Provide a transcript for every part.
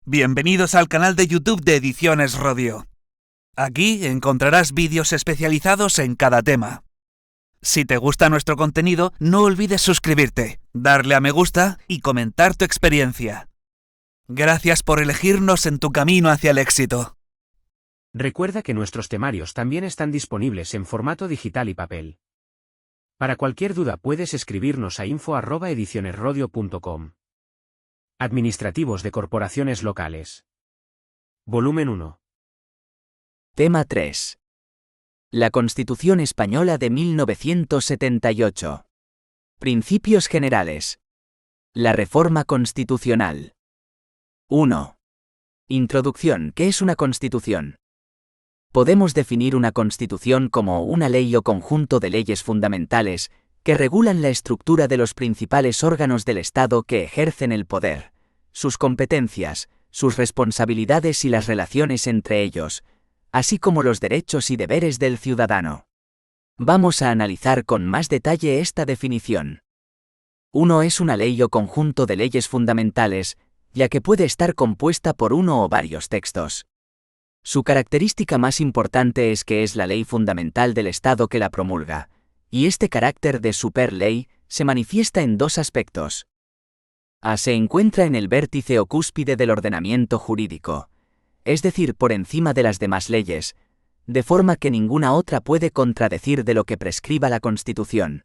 Bienvenidos al canal de YouTube de Ediciones Rodio. Aquí encontrarás vídeos especializados en cada tema. Si te gusta nuestro contenido, no olvides suscribirte, darle a me gusta y comentar tu experiencia. Gracias por elegirnos en tu camino hacia el éxito. Recuerda que nuestros temarios también están disponibles en formato digital y papel. Para cualquier duda puedes escribirnos a info@edicionesrodio.com. Administrativos de corporaciones locales. Volumen 1. Tema 3. La Constitución Española de 1978. Principios generales. La Reforma Constitucional. 1. Introducción. ¿Qué es una Constitución? Podemos definir una Constitución como una ley o conjunto de leyes fundamentales que regulan la estructura de los principales órganos del Estado que ejercen el poder, sus competencias, sus responsabilidades y las relaciones entre ellos, así como los derechos y deberes del ciudadano. Vamos a analizar con más detalle esta definición. 1. Es una ley o conjunto de leyes fundamentales, ya que puede estar compuesta por uno o varios textos. Su característica más importante es que es la ley fundamental del Estado que la promulga, y este carácter de superley se manifiesta en dos aspectos. A. Se encuentra en el vértice o cúspide del ordenamiento jurídico, es decir, por encima de las demás leyes, de forma que ninguna otra puede contradecir de lo que prescriba la Constitución.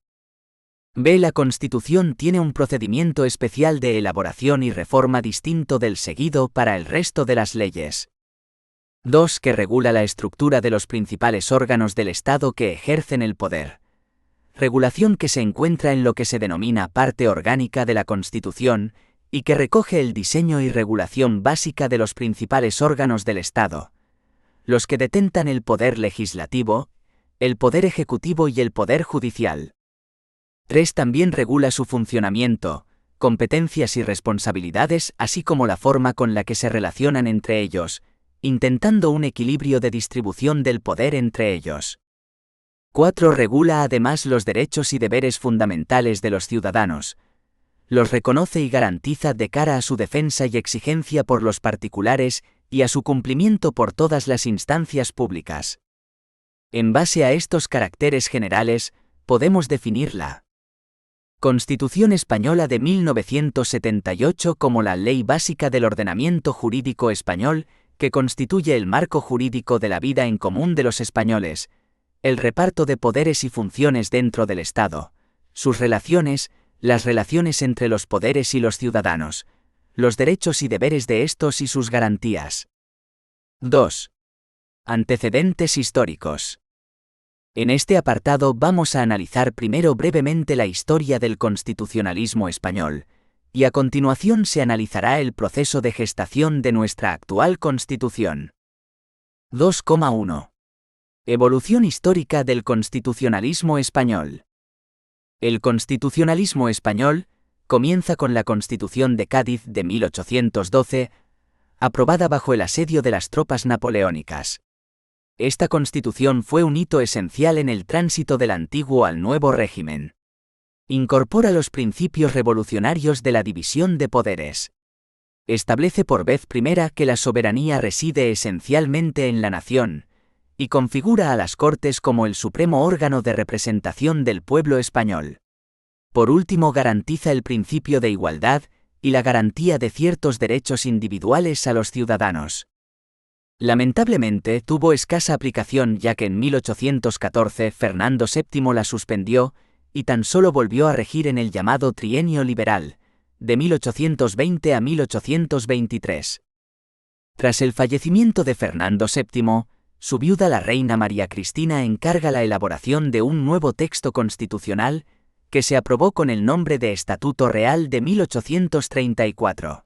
B. La Constitución tiene un procedimiento especial de elaboración y reforma distinto del seguido para el resto de las leyes. 2. Que regula la estructura de los principales órganos del Estado que ejercen el poder. Regulación que se encuentra en lo que se denomina parte orgánica de la Constitución y que recoge el diseño y regulación básica de los principales órganos del Estado, los que detentan el poder legislativo, el poder ejecutivo y el poder judicial. 3. También regula su funcionamiento, competencias y responsabilidades, así como la forma con la que se relacionan entre ellos, intentando un equilibrio de distribución del poder entre ellos. 4. Regula además los derechos y deberes fundamentales de los ciudadanos. Los reconoce y garantiza de cara a su defensa y exigencia por los particulares y a su cumplimiento por todas las instancias públicas. En base a estos caracteres generales, podemos definir la Constitución Española de 1978 como la ley básica del ordenamiento jurídico español que constituye el marco jurídico de la vida en común de los españoles, el reparto de poderes y funciones dentro del Estado, sus relaciones, las relaciones entre los poderes y los ciudadanos, los derechos y deberes de estos y sus garantías. 2. Antecedentes históricos. En este apartado vamos a analizar primero brevemente la historia del constitucionalismo español, y a continuación se analizará el proceso de gestación de nuestra actual Constitución. 2,1. Evolución histórica del constitucionalismo español. El constitucionalismo español comienza con la Constitución de Cádiz de 1812, aprobada bajo el asedio de las tropas napoleónicas. Esta Constitución fue un hito esencial en el tránsito del antiguo al nuevo régimen. Incorpora los principios revolucionarios de la división de poderes. Establece por vez primera que la soberanía reside esencialmente en la nación, y configura a las Cortes como el supremo órgano de representación del pueblo español. Por último, garantiza el principio de igualdad y la garantía de ciertos derechos individuales a los ciudadanos. Lamentablemente, tuvo escasa aplicación ya que en 1814 Fernando VII la suspendió y tan solo volvió a regir en el llamado Trienio Liberal, de 1820 a 1823. Tras el fallecimiento de Fernando VII, su viuda la reina María Cristina encarga la elaboración de un nuevo texto constitucional que se aprobó con el nombre de Estatuto Real de 1834.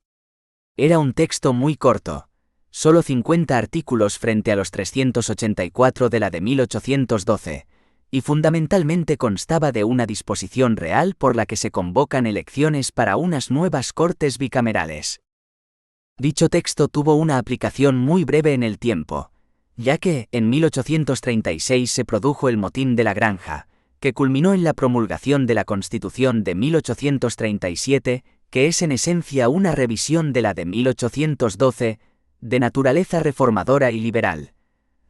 Era un texto muy corto, solo 50 artículos frente a los 384 de la de 1812, y fundamentalmente constaba de una disposición real por la que se convocan elecciones para unas nuevas Cortes bicamerales. Dicho texto tuvo una aplicación muy breve en el tiempo, ya que, en 1836 se produjo el Motín de la Granja, que culminó en la promulgación de la Constitución de 1837, que es en esencia una revisión de la de 1812, de naturaleza reformadora y liberal.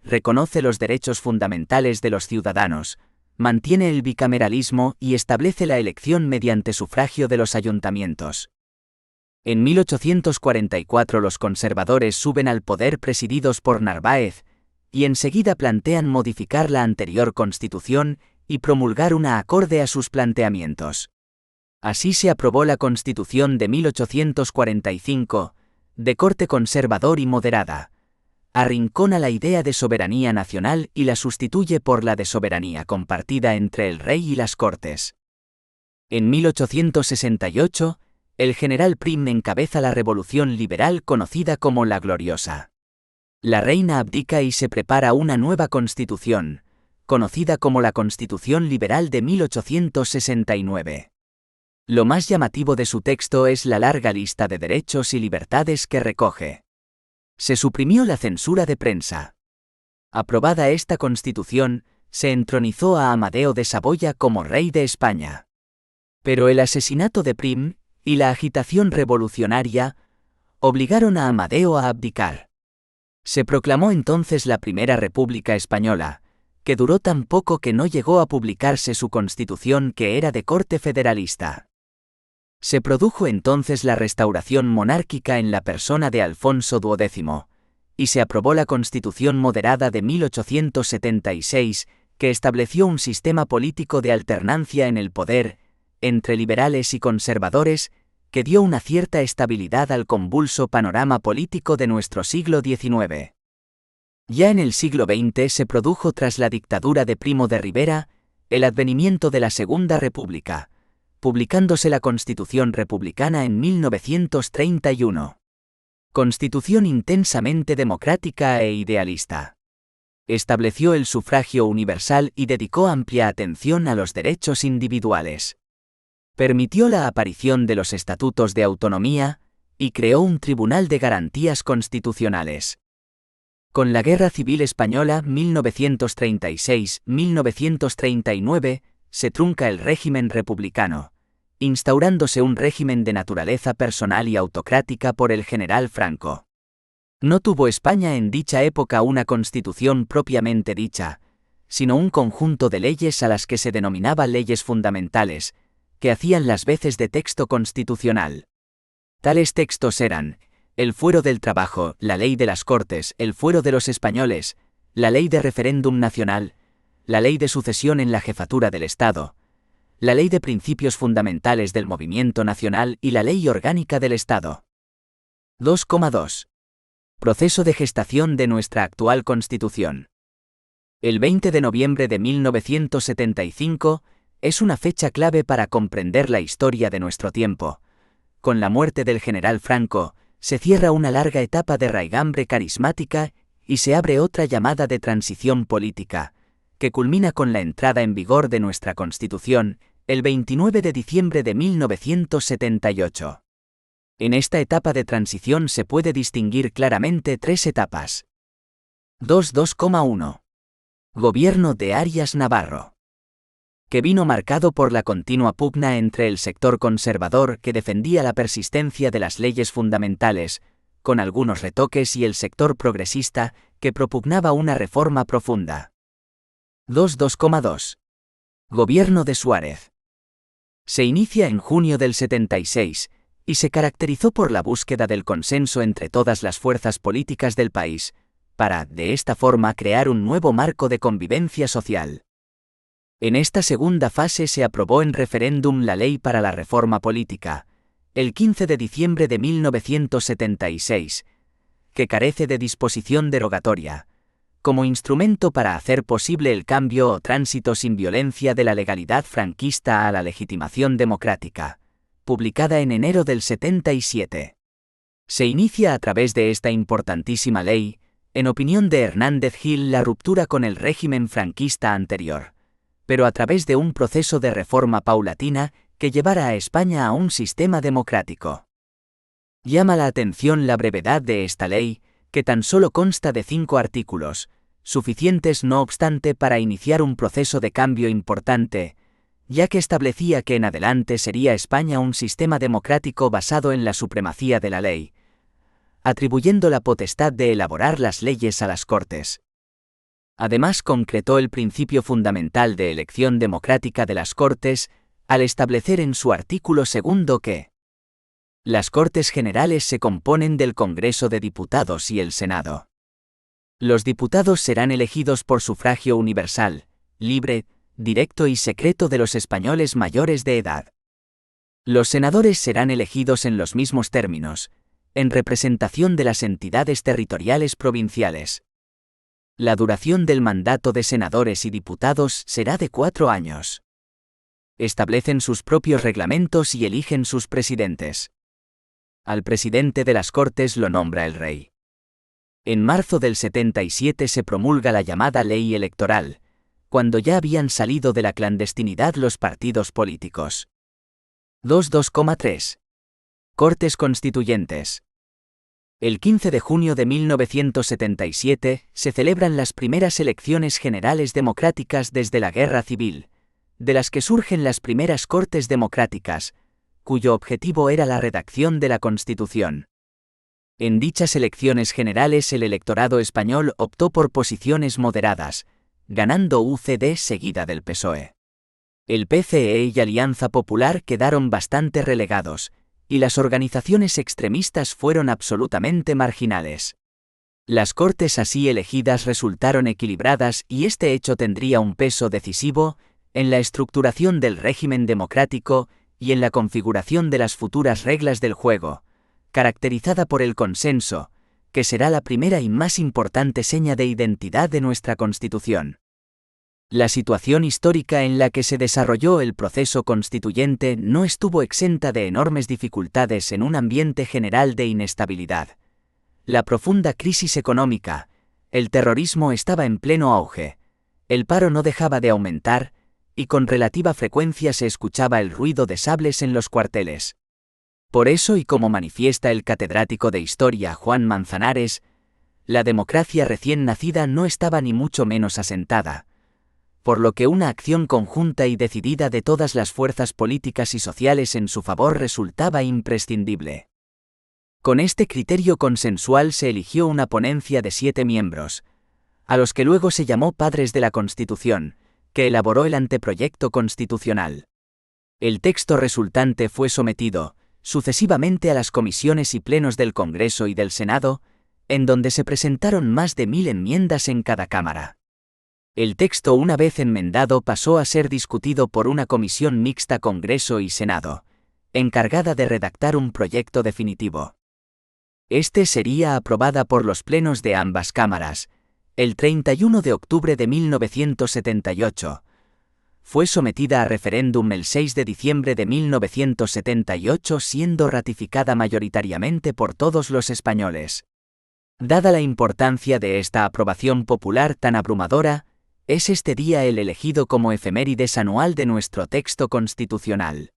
Reconoce los derechos fundamentales de los ciudadanos, mantiene el bicameralismo y establece la elección mediante sufragio de los ayuntamientos. En 1844 los conservadores suben al poder presididos por Narváez, y enseguida plantean modificar la anterior Constitución y promulgar una acorde a sus planteamientos. Así se aprobó la Constitución de 1845, de corte conservador y moderada. Arrincona la idea de soberanía nacional y la sustituye por la de soberanía compartida entre el rey y las Cortes. En 1868, el general Prim encabeza la revolución liberal conocida como la Gloriosa. La reina abdica y se prepara una nueva constitución, conocida como la Constitución Liberal de 1869. Lo más llamativo de su texto es la larga lista de derechos y libertades que recoge. Se suprimió la censura de prensa. Aprobada esta Constitución, se entronizó a Amadeo de Saboya como rey de España. Pero el asesinato de Prim y la agitación revolucionaria obligaron a Amadeo a abdicar. Se proclamó entonces la Primera República Española, que duró tan poco que no llegó a publicarse su constitución, que era de corte federalista. Se produjo entonces la restauración monárquica en la persona de Alfonso XII, y se aprobó la Constitución moderada de 1876, que estableció un sistema político de alternancia en el poder, entre liberales y conservadores, que dio una cierta estabilidad al convulso panorama político de nuestro siglo XIX. Ya en el siglo XX se produjo, tras la dictadura de Primo de Rivera, el advenimiento de la Segunda República, publicándose la Constitución Republicana en 1931. Constitución intensamente democrática e idealista. Estableció el sufragio universal y dedicó amplia atención a los derechos individuales. Permitió la aparición de los estatutos de autonomía y creó un Tribunal de Garantías Constitucionales. Con la Guerra Civil Española 1936-1939 se trunca el régimen republicano, instaurándose un régimen de naturaleza personal y autocrática por el general Franco. No tuvo España en dicha época una constitución propiamente dicha, sino un conjunto de leyes a las que se denominaba leyes fundamentales, que hacían las veces de texto constitucional. Tales textos eran: el fuero del trabajo, la ley de las Cortes, el fuero de los españoles, la ley de referéndum nacional, la ley de sucesión en la jefatura del Estado, la ley de principios fundamentales del movimiento nacional y la ley orgánica del Estado. 2,2. Proceso de gestación de nuestra actual Constitución. El 20 de noviembre de 1975 es una fecha clave para comprender la historia de nuestro tiempo. Con la muerte del general Franco, se cierra una larga etapa de raigambre carismática y se abre otra llamada de transición política, que culmina con la entrada en vigor de nuestra Constitución, el 29 de diciembre de 1978. En esta etapa de transición se puede distinguir claramente tres etapas. 2.1. Gobierno de Arias Navarro. Que vino marcado por la continua pugna entre el sector conservador, que defendía la persistencia de las leyes fundamentales, con algunos retoques, y el sector progresista, que propugnaba una reforma profunda. 2.2. Gobierno de Suárez. Se inicia en junio del 76, y se caracterizó por la búsqueda del consenso entre todas las fuerzas políticas del país, para, de esta forma, crear un nuevo marco de convivencia social. En esta segunda fase se aprobó en referéndum la Ley para la Reforma Política, el 15 de diciembre de 1976, que carece de disposición derogatoria, como instrumento para hacer posible el cambio o tránsito sin violencia de la legalidad franquista a la legitimación democrática, publicada en enero del 77. Se inicia a través de esta importantísima ley, en opinión de Hernández Gil, la ruptura con el régimen franquista anterior, pero a través de un proceso de reforma paulatina que llevara a España a un sistema democrático. Llama la atención la brevedad de esta ley, que tan solo consta de 5 artículos, suficientes no obstante para iniciar un proceso de cambio importante, ya que establecía que en adelante sería España un sistema democrático basado en la supremacía de la ley, atribuyendo la potestad de elaborar las leyes a las Cortes. Además, concretó el principio fundamental de elección democrática de las Cortes, al establecer en su artículo 2 que las Cortes Generales se componen del Congreso de Diputados y el Senado. Los diputados serán elegidos por sufragio universal, libre, directo y secreto de los españoles mayores de edad. Los senadores serán elegidos en los mismos términos, en representación de las entidades territoriales provinciales. La duración del mandato de senadores y diputados será de 4 años. Establecen sus propios reglamentos y eligen sus presidentes. Al presidente de las Cortes lo nombra el rey. En marzo del 77 se promulga la llamada Ley Electoral, cuando ya habían salido de la clandestinidad los partidos políticos. 2.2,3. Cortes Constituyentes. El 15 de junio de 1977 se celebran las primeras elecciones generales democráticas desde la Guerra Civil, de las que surgen las primeras Cortes Democráticas, cuyo objetivo era la redacción de la Constitución. En dichas elecciones generales el electorado español optó por posiciones moderadas, ganando UCD seguida del PSOE. El PCE y Alianza Popular quedaron bastante relegados, y las organizaciones extremistas fueron absolutamente marginales. Las Cortes así elegidas resultaron equilibradas y este hecho tendría un peso decisivo en la estructuración del régimen democrático y en la configuración de las futuras reglas del juego, caracterizada por el consenso, que será la primera y más importante seña de identidad de nuestra Constitución. La situación histórica en la que se desarrolló el proceso constituyente no estuvo exenta de enormes dificultades en un ambiente general de inestabilidad. La profunda crisis económica, el terrorismo estaba en pleno auge, el paro no dejaba de aumentar, y con relativa frecuencia se escuchaba el ruido de sables en los cuarteles. Por eso, y como manifiesta el catedrático de Historia Juan Manzanares, la democracia recién nacida no estaba ni mucho menos asentada, por lo que una acción conjunta y decidida de todas las fuerzas políticas y sociales en su favor resultaba imprescindible. Con este criterio consensual se eligió una ponencia de 7 miembros, a los que luego se llamó Padres de la Constitución, que elaboró el anteproyecto constitucional. El texto resultante fue sometido, sucesivamente a las comisiones y plenos del Congreso y del Senado, en donde se presentaron más de 1000 enmiendas en cada cámara. El texto, una vez enmendado, pasó a ser discutido por una comisión mixta Congreso y Senado, encargada de redactar un proyecto definitivo. Este sería aprobada por los plenos de ambas cámaras, el 31 de octubre de 1978. Fue sometida a referéndum el 6 de diciembre de 1978, siendo ratificada mayoritariamente por todos los españoles. Dada la importancia de esta aprobación popular tan abrumadora, es este día el elegido como efemérides anual de nuestro texto constitucional.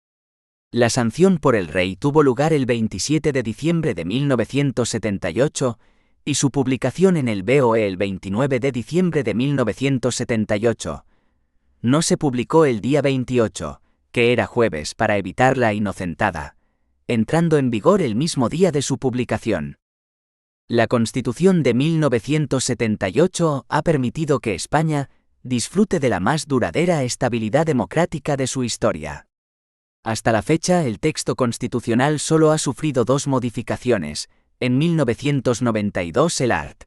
La sanción por el rey tuvo lugar el 27 de diciembre de 1978, y su publicación en el BOE el 29 de diciembre de 1978. No se publicó el día 28, que era jueves, para evitar la inocentada, entrando en vigor el mismo día de su publicación. La Constitución de 1978 ha permitido que España disfrute de la más duradera estabilidad democrática de su historia. Hasta la fecha, el texto constitucional solo ha sufrido 2 modificaciones, en 1992 el art.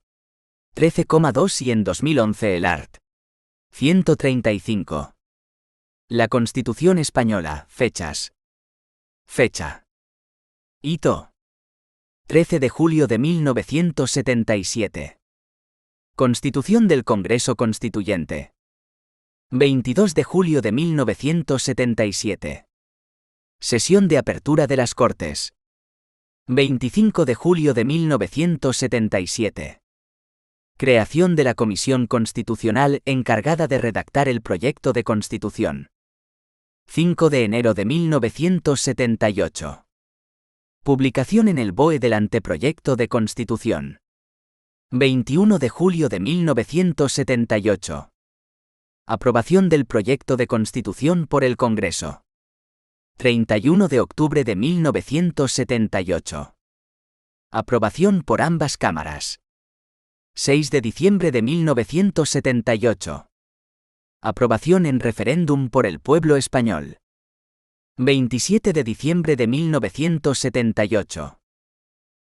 13,2 y en 2011 el art. 135. La Constitución Española, fechas. Fecha. Hito. 13 de julio de 1977. Constitución del Congreso Constituyente. 22 de julio de 1977. Sesión de apertura de las Cortes. 25 de julio de 1977. Creación de la Comisión Constitucional encargada de redactar el proyecto de Constitución. 5 de enero de 1978. Publicación en el BOE del anteproyecto de Constitución. 21 de julio de 1978. Aprobación del proyecto de Constitución por el Congreso. 31 de octubre de 1978. Aprobación por ambas cámaras. 6 de diciembre de 1978. Aprobación en referéndum por el pueblo español. 27 de diciembre de 1978.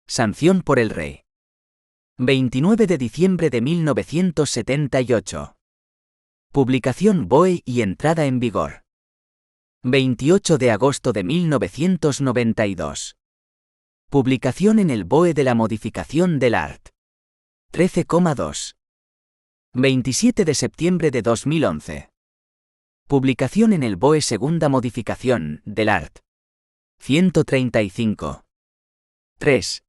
Sanción por el Rey. 29 de diciembre de 1978. Publicación BOE y entrada en vigor. 28 de agosto de 1992. Publicación en el BOE de la modificación del art. 13,2. 27 de septiembre de 2011. Publicación en el BOE segunda modificación del art. 135. 3.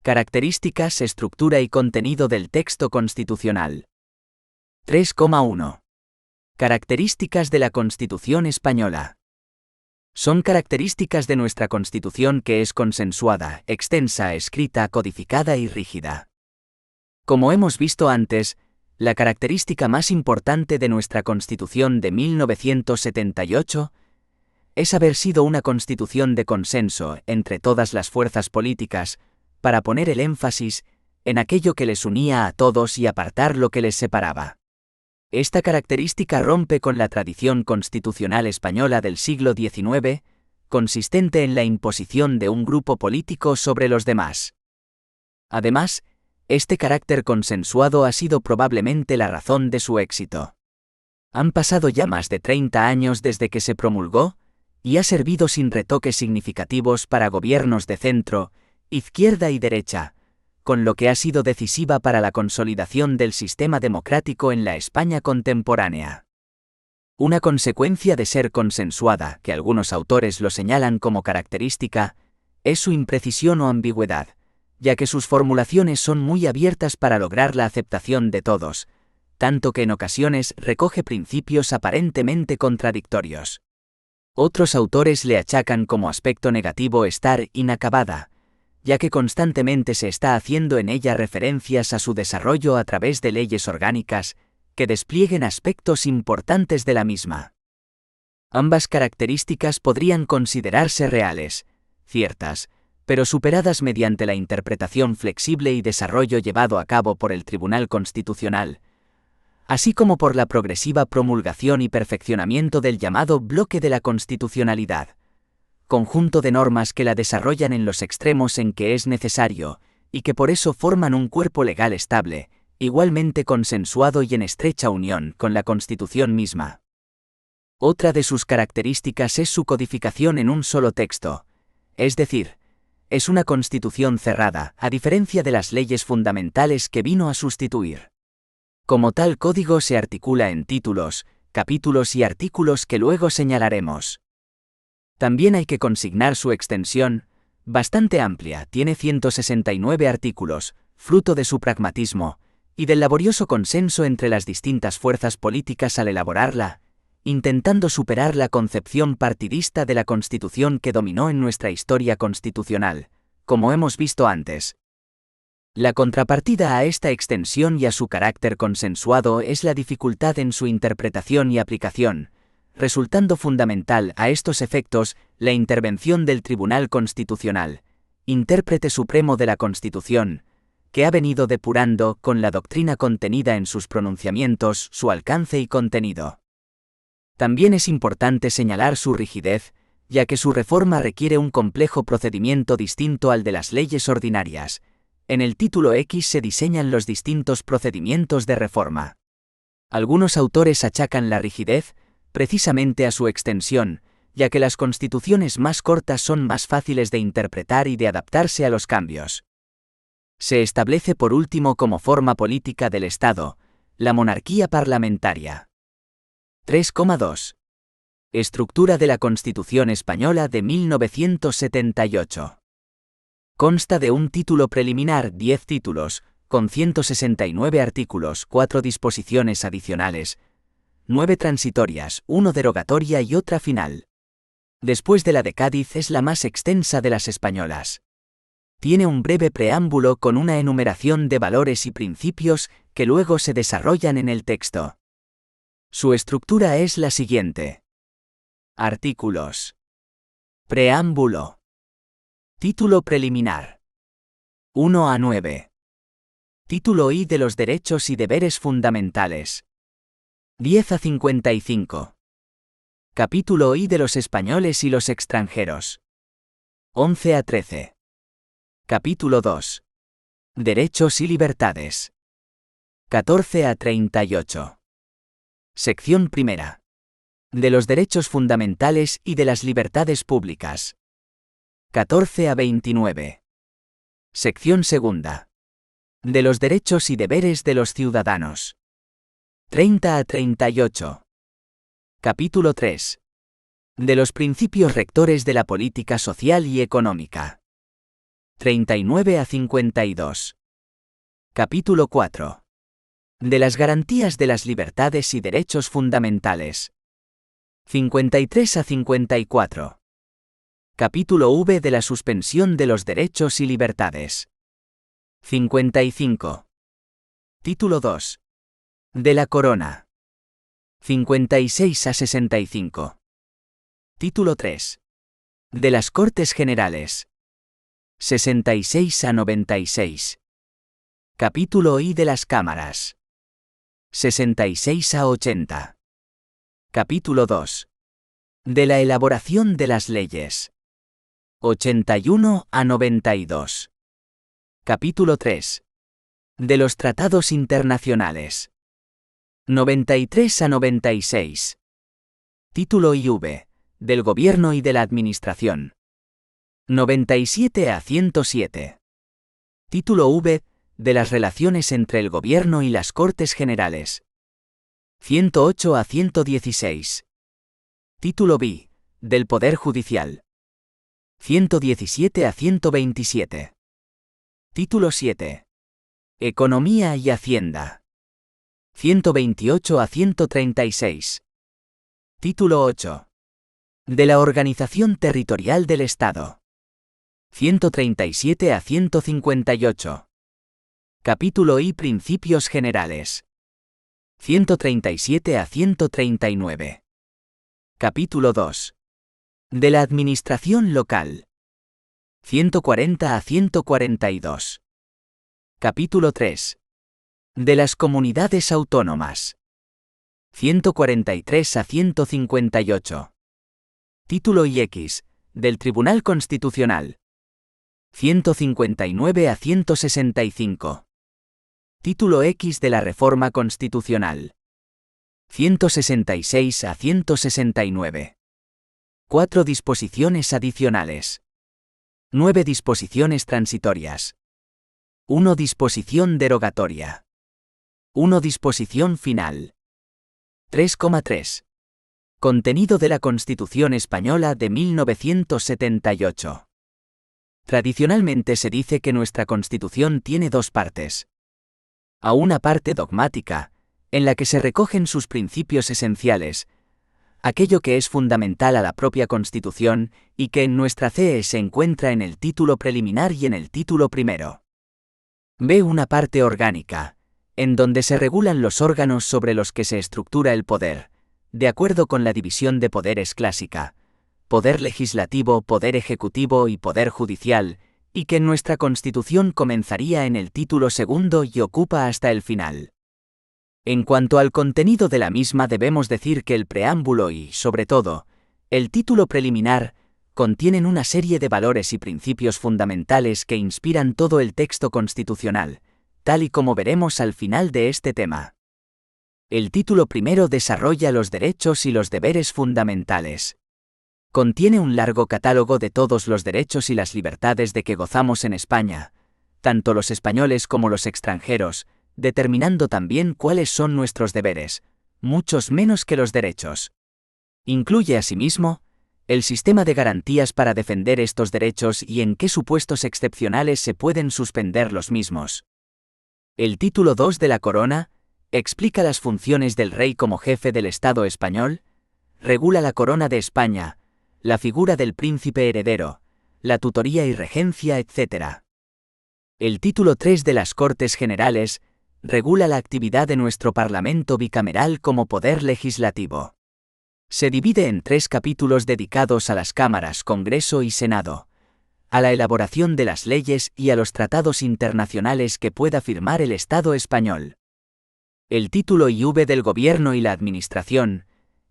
Características, estructura y contenido del texto constitucional. 3,1. Características de la Constitución española. Son características de nuestra Constitución que es consensuada, extensa, escrita, codificada y rígida. Como hemos visto antes, la característica más importante de nuestra Constitución de 1978 es haber sido una Constitución de consenso entre todas las fuerzas políticas, para poner el énfasis en aquello que les unía a todos y apartar lo que les separaba. Esta característica rompe con la tradición constitucional española del siglo XIX, consistente en la imposición de un grupo político sobre los demás. Además, este carácter consensuado ha sido probablemente la razón de su éxito. Han pasado ya más de 30 años desde que se promulgó, y ha servido sin retoques significativos para gobiernos de centro, izquierda y derecha, con lo que ha sido decisiva para la consolidación del sistema democrático en la España contemporánea. Una consecuencia de ser consensuada, que algunos autores lo señalan como característica, es su imprecisión o ambigüedad, ya que sus formulaciones son muy abiertas para lograr la aceptación de todos, tanto que en ocasiones recoge principios aparentemente contradictorios. Otros autores le achacan como aspecto negativo estar inacabada, ya que constantemente se está haciendo en ella referencias a su desarrollo a través de leyes orgánicas que desplieguen aspectos importantes de la misma. Ambas características podrían considerarse reales, ciertas, pero superadas mediante la interpretación flexible y desarrollo llevado a cabo por el Tribunal Constitucional, así como por la progresiva promulgación y perfeccionamiento del llamado bloque de la constitucionalidad, conjunto de normas que la desarrollan en los extremos en que es necesario, y que por eso forman un cuerpo legal estable, igualmente consensuado y en estrecha unión con la Constitución misma. Otra de sus características es su codificación en un solo texto, es decir, es una Constitución cerrada, a diferencia de las leyes fundamentales que vino a sustituir. Como tal código se articula en títulos, capítulos y artículos que luego señalaremos. También hay que consignar su extensión, bastante amplia, tiene 169 artículos, fruto de su pragmatismo, y del laborioso consenso entre las distintas fuerzas políticas al elaborarla, intentando superar la concepción partidista de la Constitución que dominó en nuestra historia constitucional, como hemos visto antes. La contrapartida a esta extensión y a su carácter consensuado es la dificultad en su interpretación y aplicación, resultando fundamental a estos efectos la intervención del Tribunal Constitucional, intérprete supremo de la Constitución, que ha venido depurando, con la doctrina contenida en sus pronunciamientos, su alcance y contenido. También es importante señalar su rigidez, ya que su reforma requiere un complejo procedimiento distinto al de las leyes ordinarias. En el título X se diseñan los distintos procedimientos de reforma. Algunos autores achacan la rigidez, precisamente a su extensión, ya que las constituciones más cortas son más fáciles de interpretar y de adaptarse a los cambios. Se establece por último como forma política del Estado, la monarquía parlamentaria. 3,2. Estructura de la Constitución Española de 1978. Consta de un título preliminar, 10 títulos, con 169 artículos, 4 disposiciones adicionales, 9 transitorias, 1 derogatoria y otra final. Después de la de Cádiz es la más extensa de las españolas. Tiene un breve preámbulo con una enumeración de valores y principios que luego se desarrollan en el texto. Su estructura es la siguiente. Artículos. Preámbulo. Título preliminar. 1 a 9. Título I de los derechos y deberes fundamentales. 10 a 55. Capítulo I de los españoles y los extranjeros. 11 a 13. Capítulo 2. Derechos y libertades. 14 a 38. Sección primera. De los derechos fundamentales y de las libertades públicas. 14 a 29. Sección segunda. De los derechos y deberes de los ciudadanos. 30 a 38. Capítulo 3. De los principios rectores de la política social y económica. 39 a 52. Capítulo 4. De las garantías de las libertades y derechos fundamentales. 53 a 54. Capítulo V de la suspensión de los derechos y libertades. 55. Título 2. De la Corona. 56 a 65. Título 3. De las Cortes Generales. 66 a 96. Capítulo I de las Cámaras. 66 a 80. Capítulo 2. De la elaboración de las leyes. 81 a 92. Capítulo 3. De los tratados internacionales. 93 a 96. Título IV. Del Gobierno y de la Administración. 97 a 107. Título V. De las relaciones entre el Gobierno y las Cortes Generales. 108 a 116. Título B. Del Poder Judicial. 117 a 127. Título 7. Economía y Hacienda. 128 a 136. Título 8. De la Organización Territorial del Estado. 137 a 158. Capítulo I. Principios Generales. 137 a 139. Capítulo 2. De la Administración Local. 140 a 142. Capítulo 3. De las Comunidades Autónomas. 143 a 158. Título IX. Del Tribunal Constitucional. 159 a 165. Título X de la Reforma Constitucional. 166 a 169. 4 disposiciones adicionales. 9 disposiciones transitorias. 1 disposición derogatoria. 1 disposición final. 3,3. Contenido de la Constitución Española de 1978. Tradicionalmente se dice que nuestra Constitución tiene dos partes. A una parte dogmática, en la que se recogen sus principios esenciales, aquello que es fundamental a la propia Constitución y que en nuestra CE se encuentra en el título preliminar y en el título primero. B. Una parte orgánica, en donde se regulan los órganos sobre los que se estructura el poder, de acuerdo con la división de poderes clásica, poder legislativo, poder ejecutivo y poder judicial, y que en nuestra Constitución comenzaría en el título segundo y ocupa hasta el final. En cuanto al contenido de la misma, debemos decir que el preámbulo y, sobre todo, el título preliminar, contienen una serie de valores y principios fundamentales que inspiran todo el texto constitucional, tal y como veremos al final de este tema. El título primero desarrolla los derechos y los deberes fundamentales. Contiene un largo catálogo de todos los derechos y las libertades de que gozamos en España, tanto los españoles como los extranjeros, determinando también cuáles son nuestros deberes, muchos menos que los derechos. Incluye asimismo el sistema de garantías para defender estos derechos y en qué supuestos excepcionales se pueden suspender los mismos. El título 2 de la Corona explica las funciones del rey como jefe del Estado español, regula la Corona de España, la figura del príncipe heredero, la tutoría y regencia, etc. El título 3 de las Cortes Generales regula la actividad de nuestro Parlamento bicameral como poder legislativo. Se divide en 3 capítulos dedicados a las cámaras, Congreso y Senado, a la elaboración de las leyes y a los tratados internacionales que pueda firmar el Estado español. El título IV del Gobierno y la Administración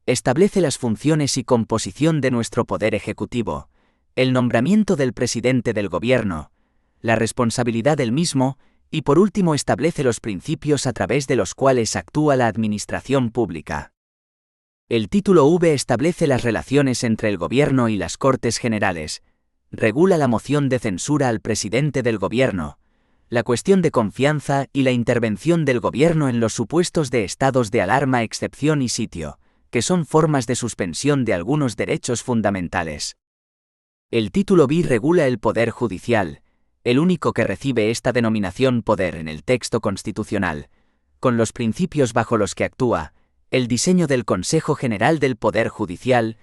establece las funciones y composición de nuestro Poder Ejecutivo, el nombramiento del presidente del Gobierno, la responsabilidad del mismo y por último establece los principios a través de los cuales actúa la Administración Pública. El título V establece las relaciones entre el Gobierno y las Cortes Generales, regula la moción de censura al presidente del Gobierno, la cuestión de confianza y la intervención del Gobierno en los supuestos de estados de alarma, excepción y sitio, que son formas de suspensión de algunos derechos fundamentales. El título B regula el Poder Judicial, el único que recibe esta denominación poder en el texto constitucional, con los principios bajo los que actúa, el diseño del Consejo General del Poder Judicial,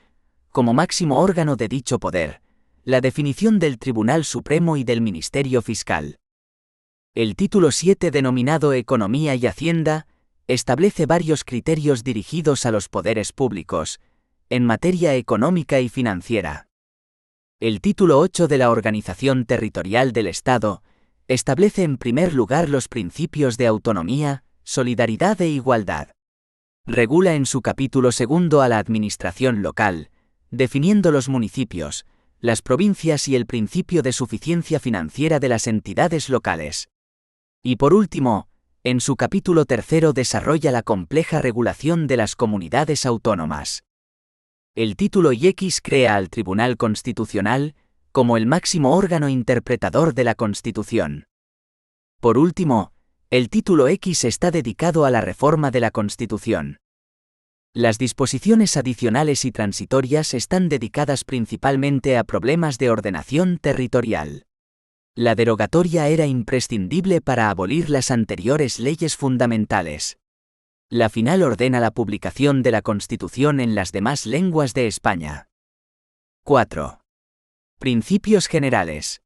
como máximo órgano de dicho poder, la definición del Tribunal Supremo y del Ministerio Fiscal. El título 7 denominado Economía y Hacienda, establece varios criterios dirigidos a los poderes públicos, en materia económica y financiera. El título 8 de la Organización Territorial del Estado, establece en primer lugar los principios de autonomía, solidaridad e igualdad. Regula en su capítulo 2 a la administración local, definiendo los municipios, las provincias y el principio de suficiencia financiera de las entidades locales. Y por último, en su capítulo 3 desarrolla la compleja regulación de las comunidades autónomas. El título X crea al Tribunal Constitucional como el máximo órgano interpretador de la Constitución. Por último, el título X está dedicado a la reforma de la Constitución. Las disposiciones adicionales y transitorias están dedicadas principalmente a problemas de ordenación territorial. La derogatoria era imprescindible para abolir las anteriores leyes fundamentales. La final ordena la publicación de la Constitución en las demás lenguas de España. 4. Principios generales.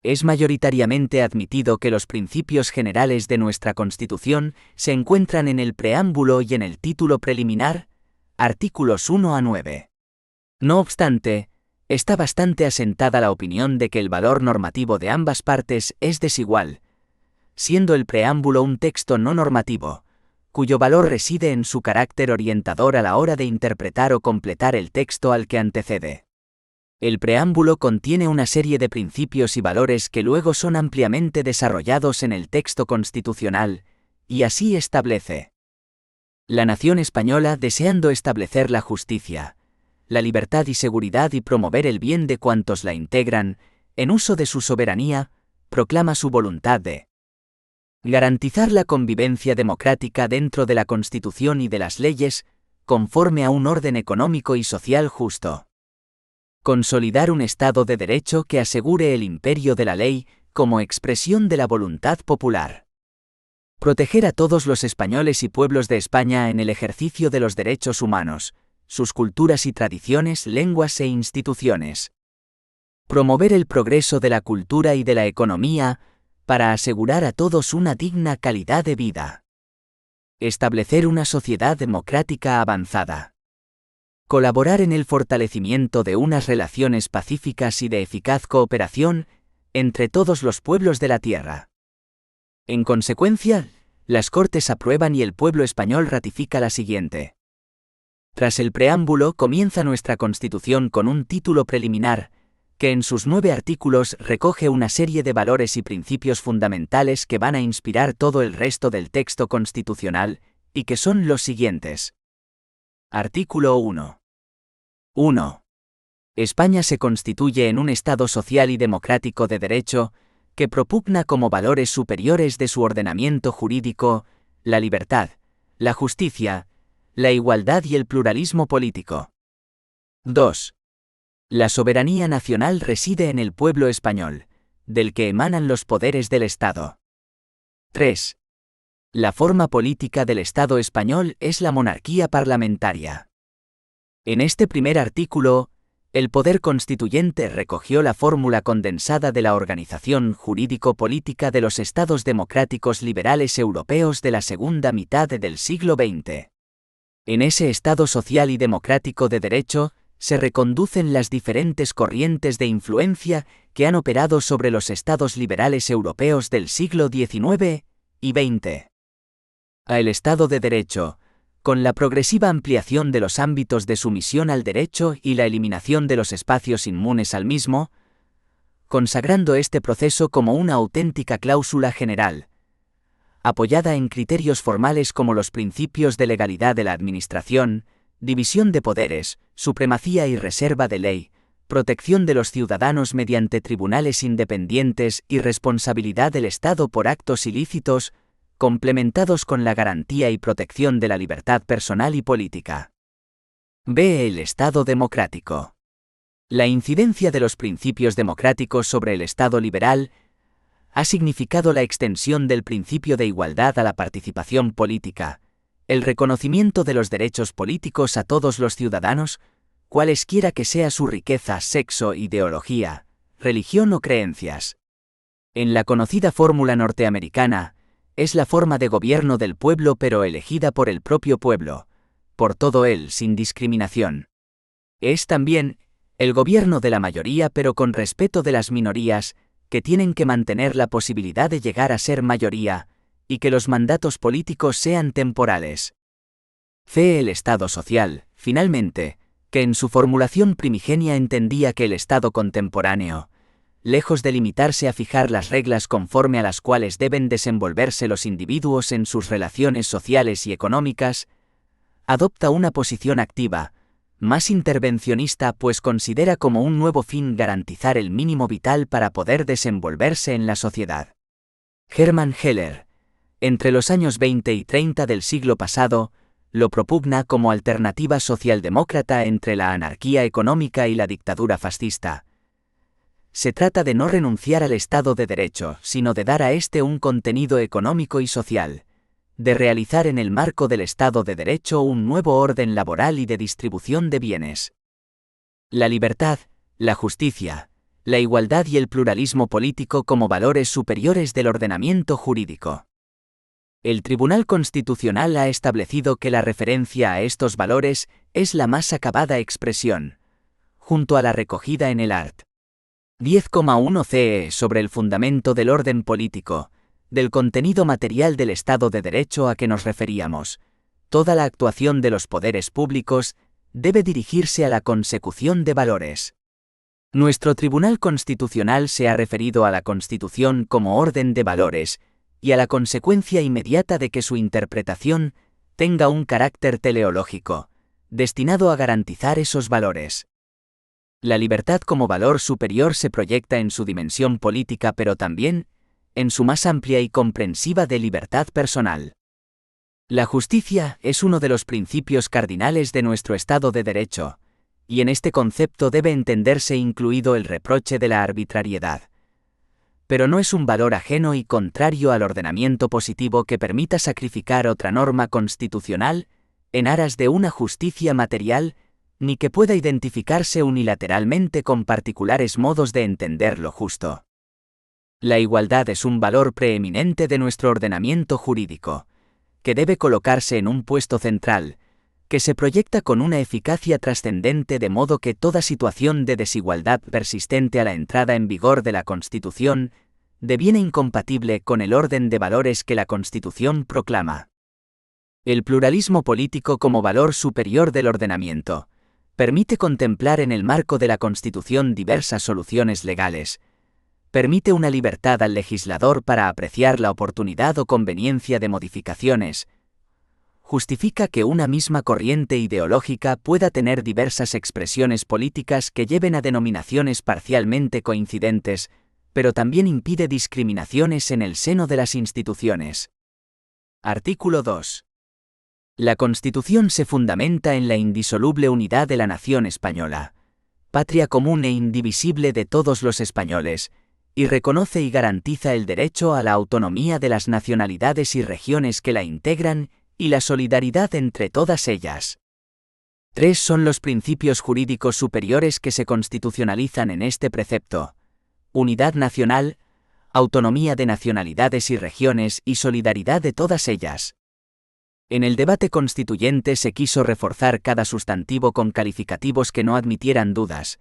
Es mayoritariamente admitido que los principios generales de nuestra Constitución se encuentran en el preámbulo y en el título preliminar, artículos 1 a 9. No obstante, está bastante asentada la opinión de que el valor normativo de ambas partes es desigual, siendo el preámbulo un texto no normativo, cuyo valor reside en su carácter orientador a la hora de interpretar o completar el texto al que antecede. El preámbulo contiene una serie de principios y valores que luego son ampliamente desarrollados en el texto constitucional, y así establece: la nación española, deseando establecer la justicia, la libertad y seguridad y promover el bien de cuantos la integran, en uso de su soberanía, proclama su voluntad de garantizar la convivencia democrática dentro de la Constitución y de las leyes, conforme a un orden económico y social justo. Consolidar un Estado de Derecho que asegure el imperio de la ley, como expresión de la voluntad popular. Proteger a todos los españoles y pueblos de España en el ejercicio de los derechos humanos, sus culturas y tradiciones, lenguas e instituciones. Promover el progreso de la cultura y de la economía, para asegurar a todos una digna calidad de vida. Establecer una sociedad democrática avanzada. Colaborar en el fortalecimiento de unas relaciones pacíficas y de eficaz cooperación entre todos los pueblos de la tierra. En consecuencia, las Cortes aprueban y el pueblo español ratifica la siguiente. Tras el preámbulo comienza nuestra Constitución con un título preliminar, que en sus 9 artículos recoge una serie de valores y principios fundamentales que van a inspirar todo el resto del texto constitucional, y que son los siguientes. Artículo 1. 1. España se constituye en un Estado social y democrático de derecho, que propugna como valores superiores de su ordenamiento jurídico, la libertad, la justicia, la igualdad y el pluralismo político. 2. La soberanía nacional reside en el pueblo español, del que emanan los poderes del Estado. 3. La forma política del Estado español es la monarquía parlamentaria. En este primer artículo, El poder constituyente recogió la fórmula condensada de la organización jurídico-política de los estados democráticos liberales europeos de la segunda mitad del siglo XX. En ese estado social y democrático de derecho, se reconducen las diferentes corrientes de influencia que han operado sobre los estados liberales europeos del siglo XIX y XX. El Estado de Derecho, con la progresiva ampliación de los ámbitos de sumisión al derecho y la eliminación de los espacios inmunes al mismo, consagrando este proceso como una auténtica cláusula general, apoyada en criterios formales como los principios de legalidad de la administración, división de poderes, supremacía y reserva de ley, protección de los ciudadanos mediante tribunales independientes y responsabilidad del Estado por actos ilícitos, complementados con la garantía y protección de la libertad personal y política. B. El Estado democrático. La incidencia de los principios democráticos sobre el Estado liberal ha significado la extensión del principio de igualdad a la participación política, el reconocimiento de los derechos políticos a todos los ciudadanos, cualesquiera que sea su riqueza, sexo, ideología, religión o creencias. En la conocida fórmula norteamericana, es la forma de gobierno del pueblo pero elegida por el propio pueblo, por todo él sin discriminación. Es también el gobierno de la mayoría pero con respeto de las minorías, que tienen que mantener la posibilidad de llegar a ser mayoría, y que los mandatos políticos sean temporales. C. El Estado social, finalmente, que en su formulación primigenia entendía que el Estado contemporáneo, lejos de limitarse a fijar las reglas conforme a las cuales deben desenvolverse los individuos en sus relaciones sociales y económicas, adopta una posición activa, más intervencionista, pues considera como un nuevo fin garantizar el mínimo vital para poder desenvolverse en la sociedad. Hermann Heller, entre los años 20 y 30 del siglo pasado, lo propugna como alternativa socialdemócrata entre la anarquía económica y la dictadura fascista. Se trata de no renunciar al Estado de Derecho, sino de dar a éste un contenido económico y social, de realizar en el marco del Estado de Derecho un nuevo orden laboral y de distribución de bienes. La libertad, la justicia, la igualdad y el pluralismo político como valores superiores del ordenamiento jurídico. El Tribunal Constitucional ha establecido que la referencia a estos valores es la más acabada expresión, junto a la recogida en el art. 10,1 CE sobre el fundamento del orden político, del contenido material del Estado de Derecho a que nos referíamos. Toda la actuación de los poderes públicos debe dirigirse a la consecución de valores. Nuestro Tribunal Constitucional se ha referido a la Constitución como orden de valores y a la consecuencia inmediata de que su interpretación tenga un carácter teleológico, destinado a garantizar esos valores. La libertad como valor superior se proyecta en su dimensión política pero también en su más amplia y comprensiva de libertad personal. La justicia es uno de los principios cardinales de nuestro Estado de Derecho, y en este concepto debe entenderse incluido el reproche de la arbitrariedad. Pero no es un valor ajeno y contrario al ordenamiento positivo que permita sacrificar otra norma constitucional en aras de una justicia material, ni que pueda identificarse unilateralmente con particulares modos de entender lo justo. La igualdad es un valor preeminente de nuestro ordenamiento jurídico, que debe colocarse en un puesto central, que se proyecta con una eficacia trascendente de modo que toda situación de desigualdad persistente a la entrada en vigor de la Constitución deviene incompatible con el orden de valores que la Constitución proclama. El pluralismo político como valor superior del ordenamiento permite contemplar en el marco de la Constitución diversas soluciones legales, permite una libertad al legislador para apreciar la oportunidad o conveniencia de modificaciones, justifica que una misma corriente ideológica pueda tener diversas expresiones políticas que lleven a denominaciones parcialmente coincidentes, pero también impide discriminaciones en el seno de las instituciones. Artículo 2. La Constitución se fundamenta en la indisoluble unidad de la nación española, patria común e indivisible de todos los españoles, y reconoce y garantiza el derecho a la autonomía de las nacionalidades y regiones que la integran y la solidaridad entre todas ellas. Tres son los principios jurídicos superiores que se constitucionalizan en este precepto: unidad nacional, autonomía de nacionalidades y regiones y solidaridad de todas ellas. En el debate constituyente se quiso reforzar cada sustantivo con calificativos que no admitieran dudas: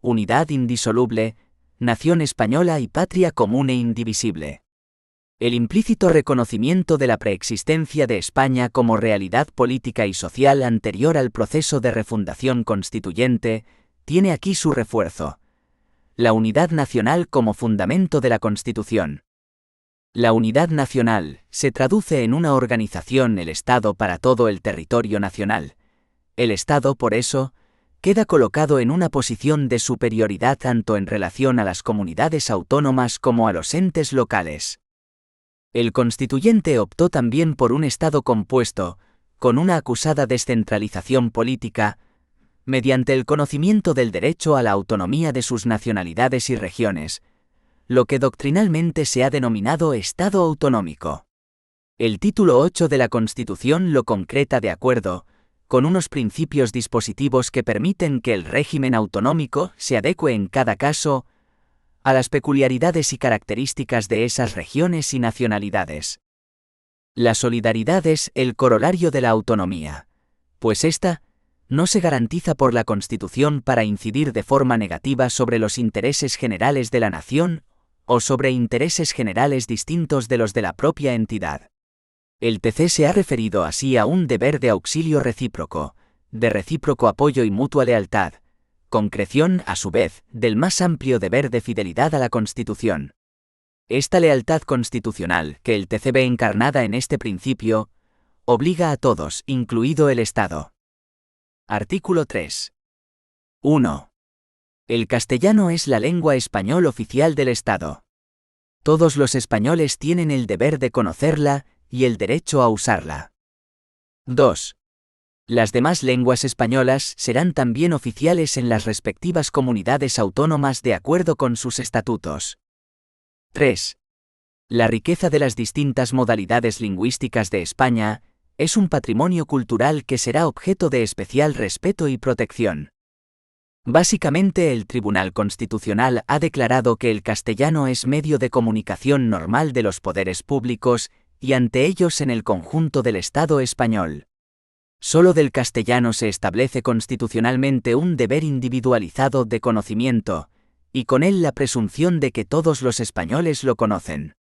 unidad indisoluble, nación española y patria común e indivisible. El implícito reconocimiento de la preexistencia de España como realidad política y social anterior al proceso de refundación constituyente tiene aquí su refuerzo: la unidad nacional como fundamento de la Constitución. La unidad nacional se traduce en una organización, el Estado, para todo el territorio nacional. El Estado, por eso, queda colocado en una posición de superioridad tanto en relación a las comunidades autónomas como a los entes locales. El constituyente optó también por un Estado compuesto, con una acusada descentralización política, mediante el conocimiento del derecho a la autonomía de sus nacionalidades y regiones, lo que doctrinalmente se ha denominado Estado autonómico. El título 8 de la Constitución lo concreta de acuerdo con unos principios dispositivos que permiten que el régimen autonómico se adecue en cada caso a las peculiaridades y características de esas regiones y nacionalidades. La solidaridad es el corolario de la autonomía, pues ésta no se garantiza por la Constitución para incidir de forma negativa sobre los intereses generales de la nación o sobre intereses generales distintos de los de la propia entidad. El TC se ha referido así a un deber de auxilio recíproco, de recíproco apoyo y mutua lealtad, concreción, a su vez, del más amplio deber de fidelidad a la Constitución. Esta lealtad constitucional, que el TC ve encarnada en este principio, obliga a todos, incluido el Estado. Artículo 3. 1. El castellano es la lengua español oficial del Estado. Todos los españoles tienen el deber de conocerla y el derecho a usarla. 2. Las demás lenguas españolas serán también oficiales en las respectivas comunidades autónomas de acuerdo con sus estatutos. 3. La riqueza de las distintas modalidades lingüísticas de España es un patrimonio cultural que será objeto de especial respeto y protección. Básicamente, el Tribunal Constitucional ha declarado que el castellano es medio de comunicación normal de los poderes públicos y ante ellos en el conjunto del Estado español. Solo del castellano se establece constitucionalmente un deber individualizado de conocimiento, y con él la presunción de que todos los españoles lo conocen.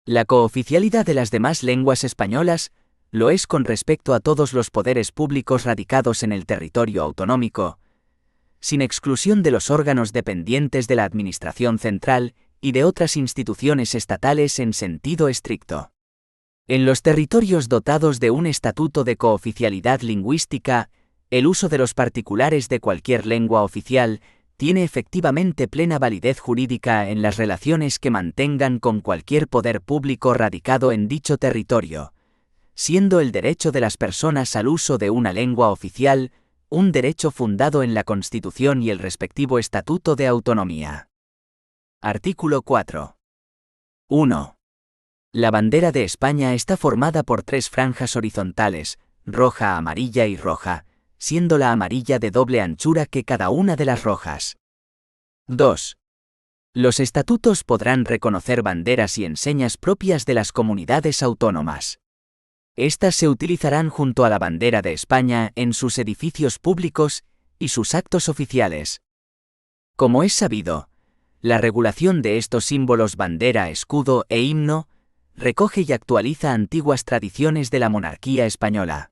La cooficialidad de las demás lenguas españolas lo es con respecto a todos los poderes públicos radicados en el territorio autonómico, sin exclusión de los órganos dependientes de la Administración central y de otras instituciones estatales en sentido estricto. En los territorios dotados de un estatuto de cooficialidad lingüística, el uso de los particulares de cualquier lengua oficial tiene efectivamente plena validez jurídica en las relaciones que mantengan con cualquier poder público radicado en dicho territorio, siendo el derecho de las personas al uso de una lengua oficial un derecho fundado en la Constitución y el respectivo Estatuto de Autonomía. Artículo 4. 1. La bandera de España está formada por 3 franjas horizontales, roja, amarilla y roja, siendo la amarilla de doble anchura que cada una de las rojas. 2. Los estatutos podrán reconocer banderas y enseñas propias de las comunidades autónomas. Estas se utilizarán junto a la bandera de España en sus edificios públicos y sus actos oficiales. Como es sabido, la regulación de estos símbolos bandera, escudo e himno recoge y actualiza antiguas tradiciones de la monarquía española.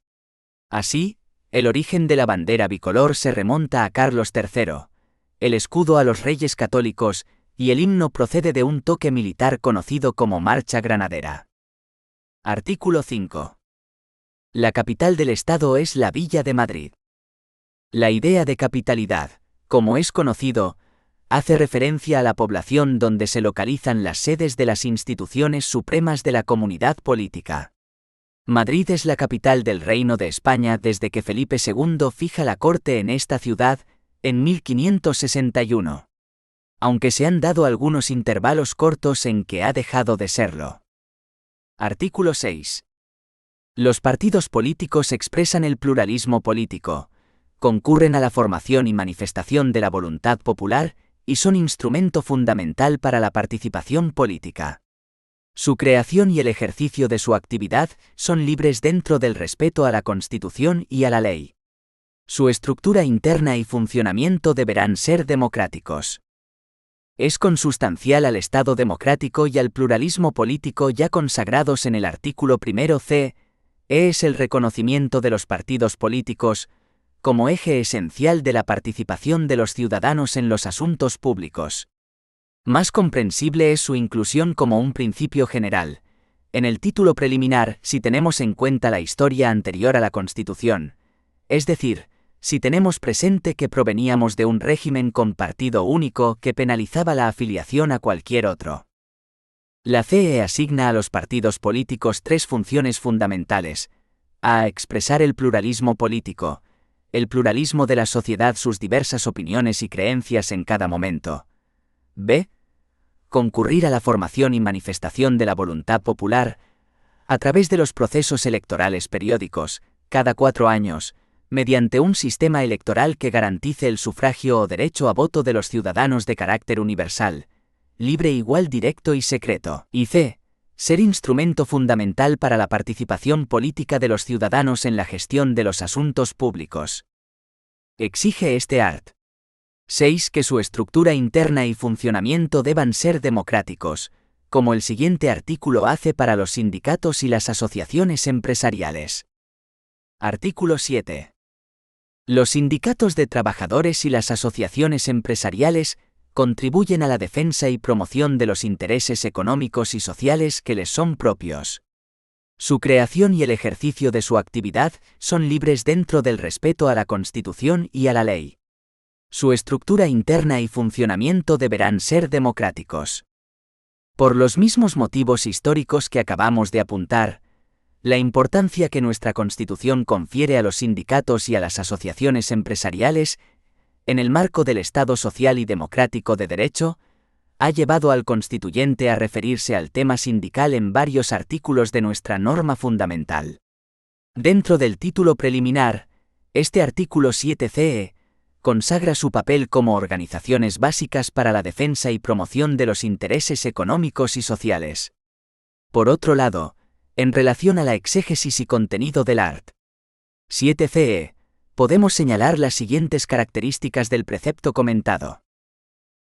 Así, el origen de la bandera bicolor se remonta a Carlos III, el escudo a los Reyes Católicos y el himno procede de un toque militar conocido como Marcha Granadera. Artículo 5. La capital del Estado es la Villa de Madrid. La idea de capitalidad, como es conocido, hace referencia a la población donde se localizan las sedes de las instituciones supremas de la comunidad política. Madrid es la capital del Reino de España desde que Felipe II fija la corte en esta ciudad, en 1561. Aunque se han dado algunos intervalos cortos en que ha dejado de serlo. Artículo 6. Los partidos políticos expresan el pluralismo político, concurren a la formación y manifestación de la voluntad popular y son instrumento fundamental para la participación política. Su creación y el ejercicio de su actividad son libres dentro del respeto a la Constitución y a la ley. Su estructura interna y funcionamiento deberán ser democráticos. Es consustancial al Estado democrático y al pluralismo político ya consagrados en el artículo 1c, es el reconocimiento de los partidos políticos como eje esencial de la participación de los ciudadanos en los asuntos públicos. Más comprensible es su inclusión como un principio general, en el título preliminar si tenemos en cuenta la historia anterior a la Constitución, es decir, si tenemos presente que proveníamos de un régimen con partido único que penalizaba la afiliación a cualquier otro. La CE asigna a los partidos políticos tres funciones fundamentales: a. Expresar el pluralismo político, el pluralismo de la sociedad, sus diversas opiniones y creencias en cada momento. b. Concurrir a la formación y manifestación de la voluntad popular, a través de los procesos electorales periódicos, cada 4 años, mediante un sistema electoral que garantice el sufragio o derecho a voto de los ciudadanos de carácter universal, libre, igual, directo y secreto. Y c. Ser instrumento fundamental para la participación política de los ciudadanos en la gestión de los asuntos públicos. Exige este art. 6. Que su estructura interna y funcionamiento deban ser democráticos, como el siguiente artículo hace para los sindicatos y las asociaciones empresariales. Artículo 7. Los sindicatos de trabajadores y las asociaciones empresariales contribuyen a la defensa y promoción de los intereses económicos y sociales que les son propios. Su creación y el ejercicio de su actividad son libres dentro del respeto a la Constitución y a la ley. Su estructura interna y funcionamiento deberán ser democráticos. Por los mismos motivos históricos que acabamos de apuntar, la importancia que nuestra Constitución confiere a los sindicatos y a las asociaciones empresariales, en el marco del Estado social y democrático de derecho, ha llevado al constituyente a referirse al tema sindical en varios artículos de nuestra norma fundamental. Dentro del título preliminar, este artículo 7c consagra su papel como organizaciones básicas para la defensa y promoción de los intereses económicos y sociales. Por otro lado, en relación a la exégesis y contenido del art. 7ce, podemos señalar las siguientes características del precepto comentado.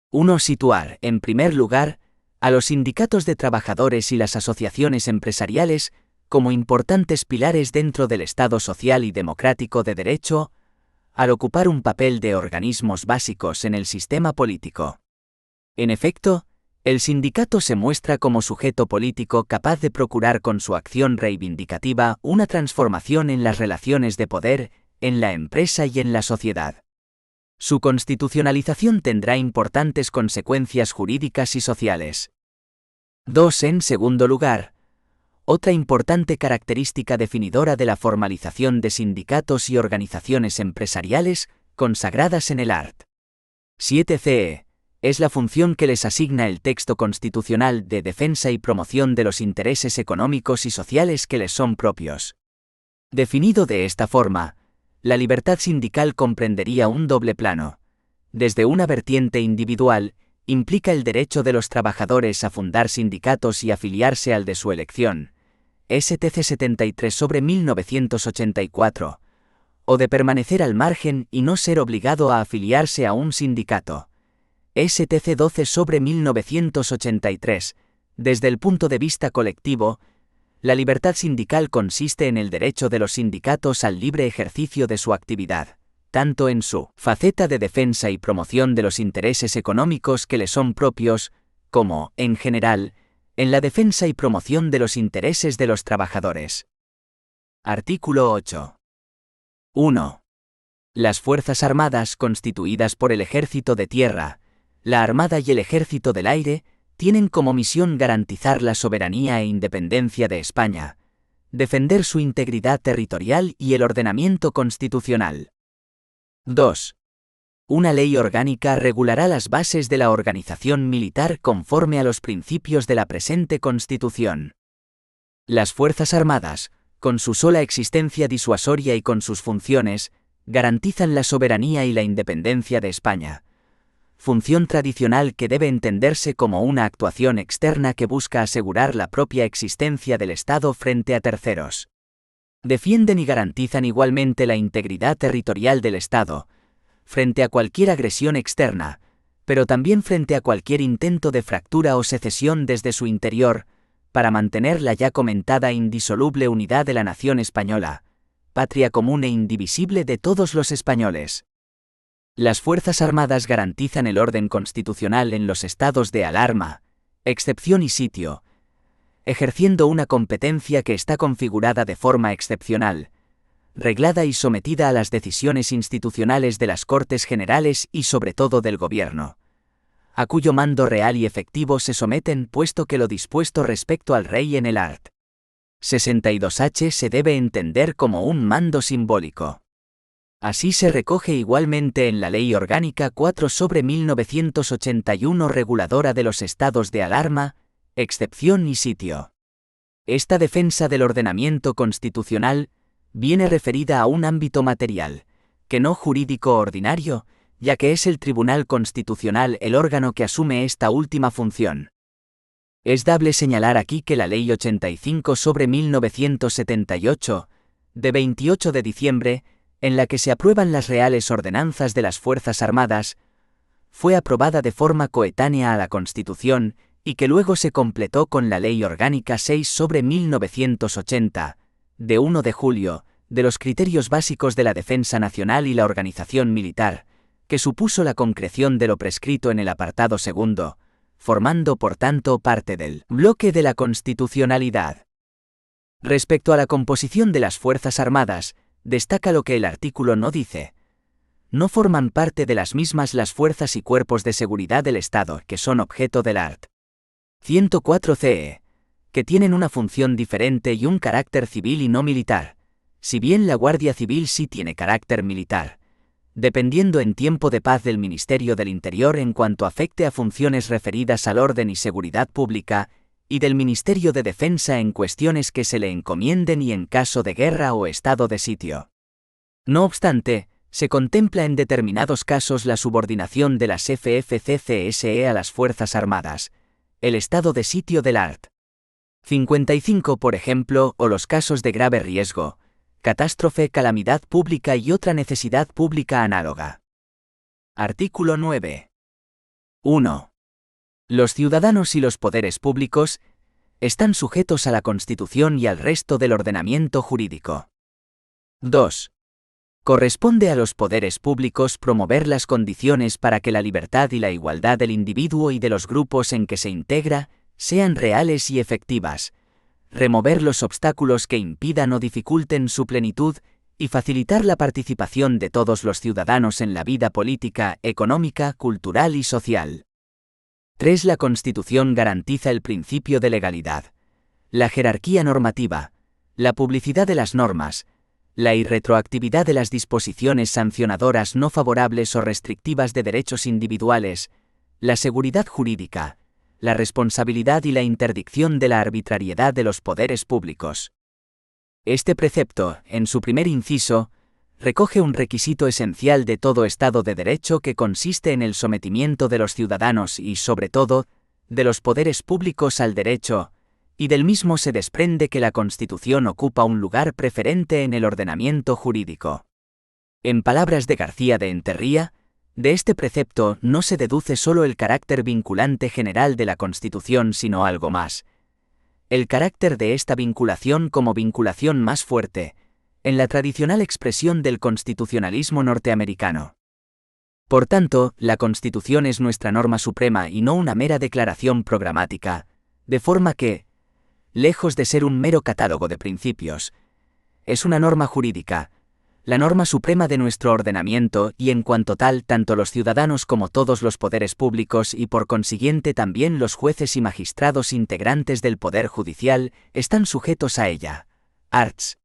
1. Situar, en primer lugar, a los sindicatos de trabajadores y las asociaciones empresariales como importantes pilares dentro del Estado social y democrático de derecho, al ocupar un papel de organismos básicos en el sistema político. En efecto, el sindicato se muestra como sujeto político capaz de procurar con su acción reivindicativa una transformación en las relaciones de poder, en la empresa y en la sociedad. Su constitucionalización tendrá importantes consecuencias jurídicas y sociales. 2. En segundo lugar, otra importante característica definidora de la formalización de sindicatos y organizaciones empresariales consagradas en el art. 7ce, es la función que les asigna el texto constitucional de defensa y promoción de los intereses económicos y sociales que les son propios. Definido de esta forma, la libertad sindical comprendería un doble plano. Desde una vertiente individual, implica el derecho de los trabajadores a fundar sindicatos y afiliarse al de su elección, STC 73/1984, o de permanecer al margen y no ser obligado a afiliarse a un sindicato, STC 12/1983. Desde el punto de vista colectivo, la libertad sindical consiste en el derecho de los sindicatos al libre ejercicio de su actividad, tanto en su faceta de defensa y promoción de los intereses económicos que les son propios, como, en general, en la defensa y promoción de los intereses de los trabajadores. Artículo 8. 1. Las Fuerzas Armadas constituidas por el Ejército de Tierra, la Armada y el Ejército del Aire, tienen como misión garantizar la soberanía e independencia de España, defender su integridad territorial y el ordenamiento constitucional. 2. Una ley orgánica regulará las bases de la organización militar conforme a los principios de la presente Constitución. Las Fuerzas Armadas, con su sola existencia disuasoria y con sus funciones, garantizan la soberanía y la independencia de España, función tradicional que debe entenderse como una actuación externa que busca asegurar la propia existencia del Estado frente a terceros. Defienden y garantizan igualmente la integridad territorial del Estado, frente a cualquier agresión externa, pero también frente a cualquier intento de fractura o secesión desde su interior, para mantener la ya comentada indisoluble unidad de la nación española, patria común e indivisible de todos los españoles. Las Fuerzas Armadas garantizan el orden constitucional en los estados de alarma, excepción y sitio, ejerciendo una competencia que está configurada de forma excepcional, reglada y sometida a las decisiones institucionales de las Cortes Generales y sobre todo del Gobierno, a cuyo mando real y efectivo se someten puesto que lo dispuesto respecto al rey en el art. 62H se debe entender como un mando simbólico. Así se recoge igualmente en la Ley Orgánica 4/1981 reguladora de los estados de alarma, excepción y sitio. Esta defensa del ordenamiento constitucional viene referida a un ámbito material, que no jurídico ordinario, ya que es el Tribunal Constitucional el órgano que asume esta última función. Es dable señalar aquí que la Ley 85/1978, de 28 de diciembre, en la que se aprueban las reales ordenanzas de las Fuerzas Armadas, fue aprobada de forma coetánea a la Constitución y que luego se completó con la Ley Orgánica 6/1980, de 1 de julio, de los criterios básicos de la defensa nacional y la organización militar, que supuso la concreción de lo prescrito en el apartado segundo, formando por tanto parte del bloque de la constitucionalidad. Respecto a la composición de las Fuerzas Armadas, destaca lo que el artículo no dice. No forman parte de las mismas las fuerzas y cuerpos de seguridad del Estado que son objeto del art. 104 CE, que tienen una función diferente y un carácter civil y no militar, si bien la Guardia Civil sí tiene carácter militar, dependiendo en tiempo de paz del Ministerio del Interior en cuanto afecte a funciones referidas al orden y seguridad pública, y del Ministerio de Defensa en cuestiones que se le encomienden y en caso de guerra o estado de sitio. No obstante, se contempla en determinados casos la subordinación de las FFCCSE a las Fuerzas Armadas, el estado de sitio del art. 55 por ejemplo, o los casos de grave riesgo, catástrofe, calamidad pública y otra necesidad pública análoga. Artículo 9. 1. Los ciudadanos y los poderes públicos están sujetos a la Constitución y al resto del ordenamiento jurídico. 2. Corresponde a los poderes públicos promover las condiciones para que la libertad y la igualdad del individuo y de los grupos en que se integra sean reales y efectivas, remover los obstáculos que impidan o dificulten su plenitud y facilitar la participación de todos los ciudadanos en la vida política, económica, cultural y social. 3. La Constitución garantiza el principio de legalidad, la jerarquía normativa, la publicidad de las normas, la irretroactividad de las disposiciones sancionadoras no favorables o restrictivas de derechos individuales, la seguridad jurídica, la responsabilidad y la interdicción de la arbitrariedad de los poderes públicos. Este precepto, en su primer inciso, recoge un requisito esencial de todo Estado de Derecho que consiste en el sometimiento de los ciudadanos y, sobre todo, de los poderes públicos al derecho, y del mismo se desprende que la Constitución ocupa un lugar preferente en el ordenamiento jurídico. En palabras de García de Enterría, de este precepto no se deduce solo el carácter vinculante general de la Constitución, sino algo más. El carácter de esta vinculación como vinculación más fuerte, en la tradicional expresión del constitucionalismo norteamericano. Por tanto, la Constitución es nuestra norma suprema y no una mera declaración programática, de forma que, lejos de ser un mero catálogo de principios, es una norma jurídica, la norma suprema de nuestro ordenamiento y en cuanto tal tanto los ciudadanos como todos los poderes públicos y por consiguiente también los jueces y magistrados integrantes del Poder Judicial están sujetos a ella. Arts.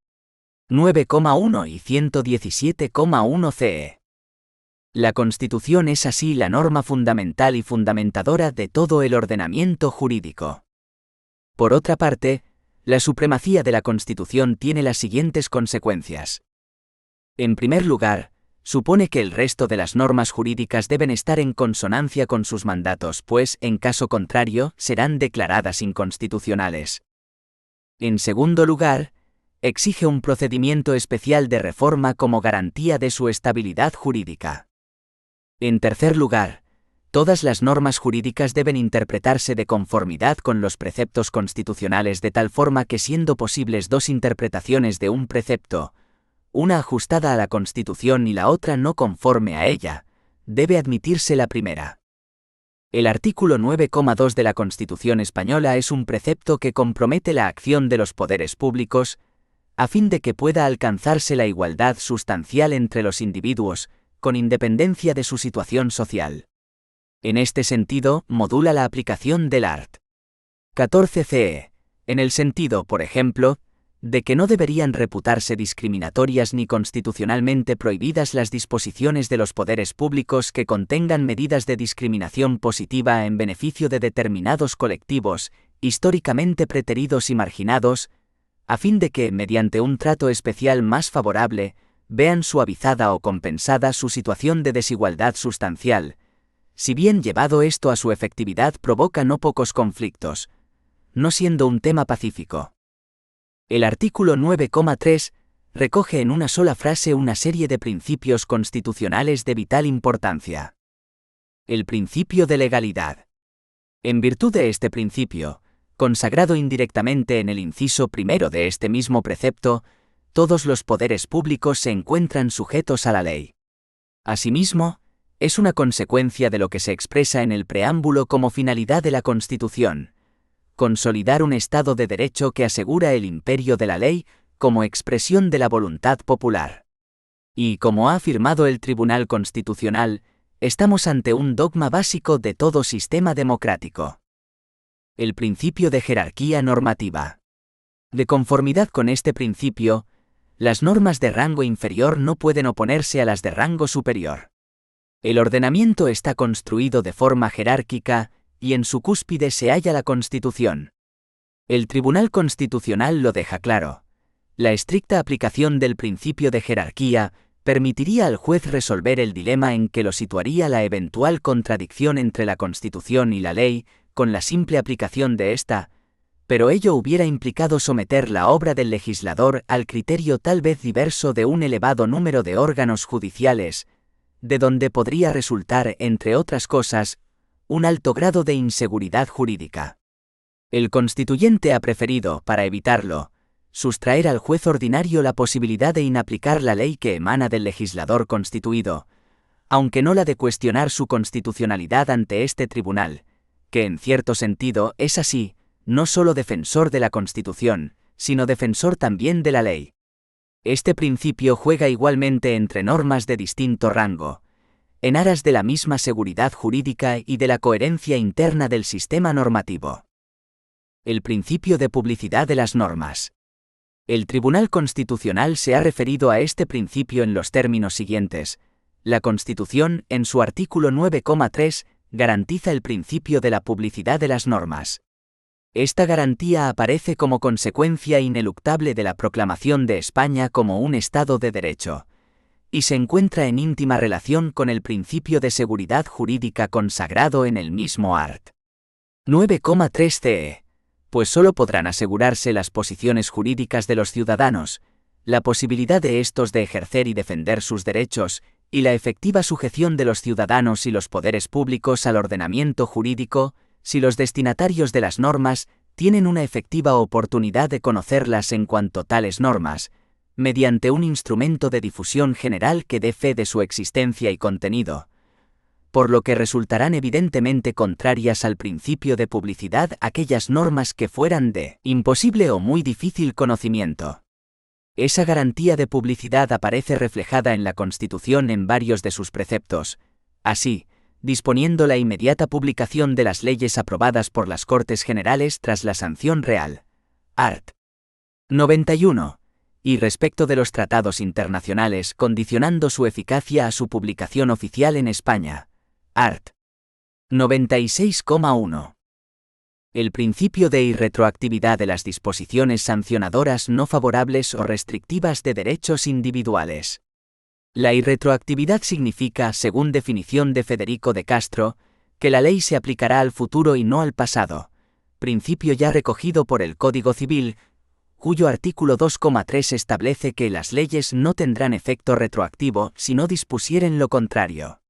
9,1 y 117,1 CE. La Constitución es así la norma fundamental y fundamentadora de todo el ordenamiento jurídico. Por otra parte, la supremacía de la Constitución tiene las siguientes consecuencias. En primer lugar, supone que el resto de las normas jurídicas deben estar en consonancia con sus mandatos, pues, en caso contrario, serán declaradas inconstitucionales. En segundo lugar, exige un procedimiento especial de reforma como garantía de su estabilidad jurídica. En tercer lugar, todas las normas jurídicas deben interpretarse de conformidad con los preceptos constitucionales de tal forma que, siendo posibles dos interpretaciones de un precepto, una ajustada a la Constitución y la otra no conforme a ella, debe admitirse la primera. El artículo 9,2 de la Constitución española es un precepto que compromete la acción de los poderes públicos, a fin de que pueda alcanzarse la igualdad sustancial entre los individuos, con independencia de su situación social. En este sentido, modula la aplicación del art. 14 CE, en el sentido, por ejemplo, de que no deberían reputarse discriminatorias ni constitucionalmente prohibidas las disposiciones de los poderes públicos que contengan medidas de discriminación positiva en beneficio de determinados colectivos, históricamente preteridos y marginados, a fin de que, mediante un trato especial más favorable, vean suavizada o compensada su situación de desigualdad sustancial, si bien llevado esto a su efectividad provoca no pocos conflictos, no siendo un tema pacífico. El artículo 9,3 recoge en una sola frase una serie de principios constitucionales de vital importancia. El principio de legalidad. En virtud de este principio, consagrado indirectamente en el inciso primero de este mismo precepto, todos los poderes públicos se encuentran sujetos a la ley. Asimismo, es una consecuencia de lo que se expresa en el preámbulo como finalidad de la Constitución: consolidar un Estado de Derecho que asegura el imperio de la ley como expresión de la voluntad popular. Y, como ha afirmado el Tribunal Constitucional, estamos ante un dogma básico de todo sistema democrático. El principio de jerarquía normativa. De conformidad con este principio, las normas de rango inferior no pueden oponerse a las de rango superior. El ordenamiento está construido de forma jerárquica, y en su cúspide se halla la Constitución. El Tribunal Constitucional lo deja claro. La estricta aplicación del principio de jerarquía permitiría al juez resolver el dilema en que lo situaría la eventual contradicción entre la Constitución y la ley, con la simple aplicación de esta, pero ello hubiera implicado someter la obra del legislador al criterio tal vez diverso de un elevado número de órganos judiciales, de donde podría resultar, entre otras cosas, un alto grado de inseguridad jurídica. El constituyente ha preferido, para evitarlo, sustraer al juez ordinario la posibilidad de inaplicar la ley que emana del legislador constituido, aunque no la de cuestionar su constitucionalidad ante este tribunal, que en cierto sentido es así, no solo defensor de la Constitución, sino defensor también de la ley. Este principio juega igualmente entre normas de distinto rango, en aras de la misma seguridad jurídica y de la coherencia interna del sistema normativo. El principio de publicidad de las normas. El Tribunal Constitucional se ha referido a este principio en los términos siguientes: la Constitución, en su artículo 9,3, garantiza el principio de la publicidad de las normas. Esta garantía aparece como consecuencia ineluctable de la proclamación de España como un Estado de Derecho, y se encuentra en íntima relación con el principio de seguridad jurídica consagrado en el mismo art. 9,3 CE, pues solo podrán asegurarse las posiciones jurídicas de los ciudadanos, la posibilidad de estos de ejercer y defender sus derechos, y la efectiva sujeción de los ciudadanos y los poderes públicos al ordenamiento jurídico, si los destinatarios de las normas tienen una efectiva oportunidad de conocerlas en cuanto tales normas, mediante un instrumento de difusión general que dé fe de su existencia y contenido, por lo que resultarán evidentemente contrarias al principio de publicidad aquellas normas que fueran de imposible o muy difícil conocimiento. Esa garantía de publicidad aparece reflejada en la Constitución en varios de sus preceptos, así, disponiendo la inmediata publicación de las leyes aprobadas por las Cortes Generales tras la sanción real. Art. 91. Y respecto de los tratados internacionales, condicionando su eficacia a su publicación oficial en España. Art. 96,1. El principio de irretroactividad de las disposiciones sancionadoras no favorables o restrictivas de derechos individuales. La irretroactividad significa, según definición de Federico de Castro, que la ley se aplicará al futuro y no al pasado, principio ya recogido por el Código Civil, cuyo artículo 2,3 establece que las leyes no tendrán efecto retroactivo si no dispusieren lo contrario.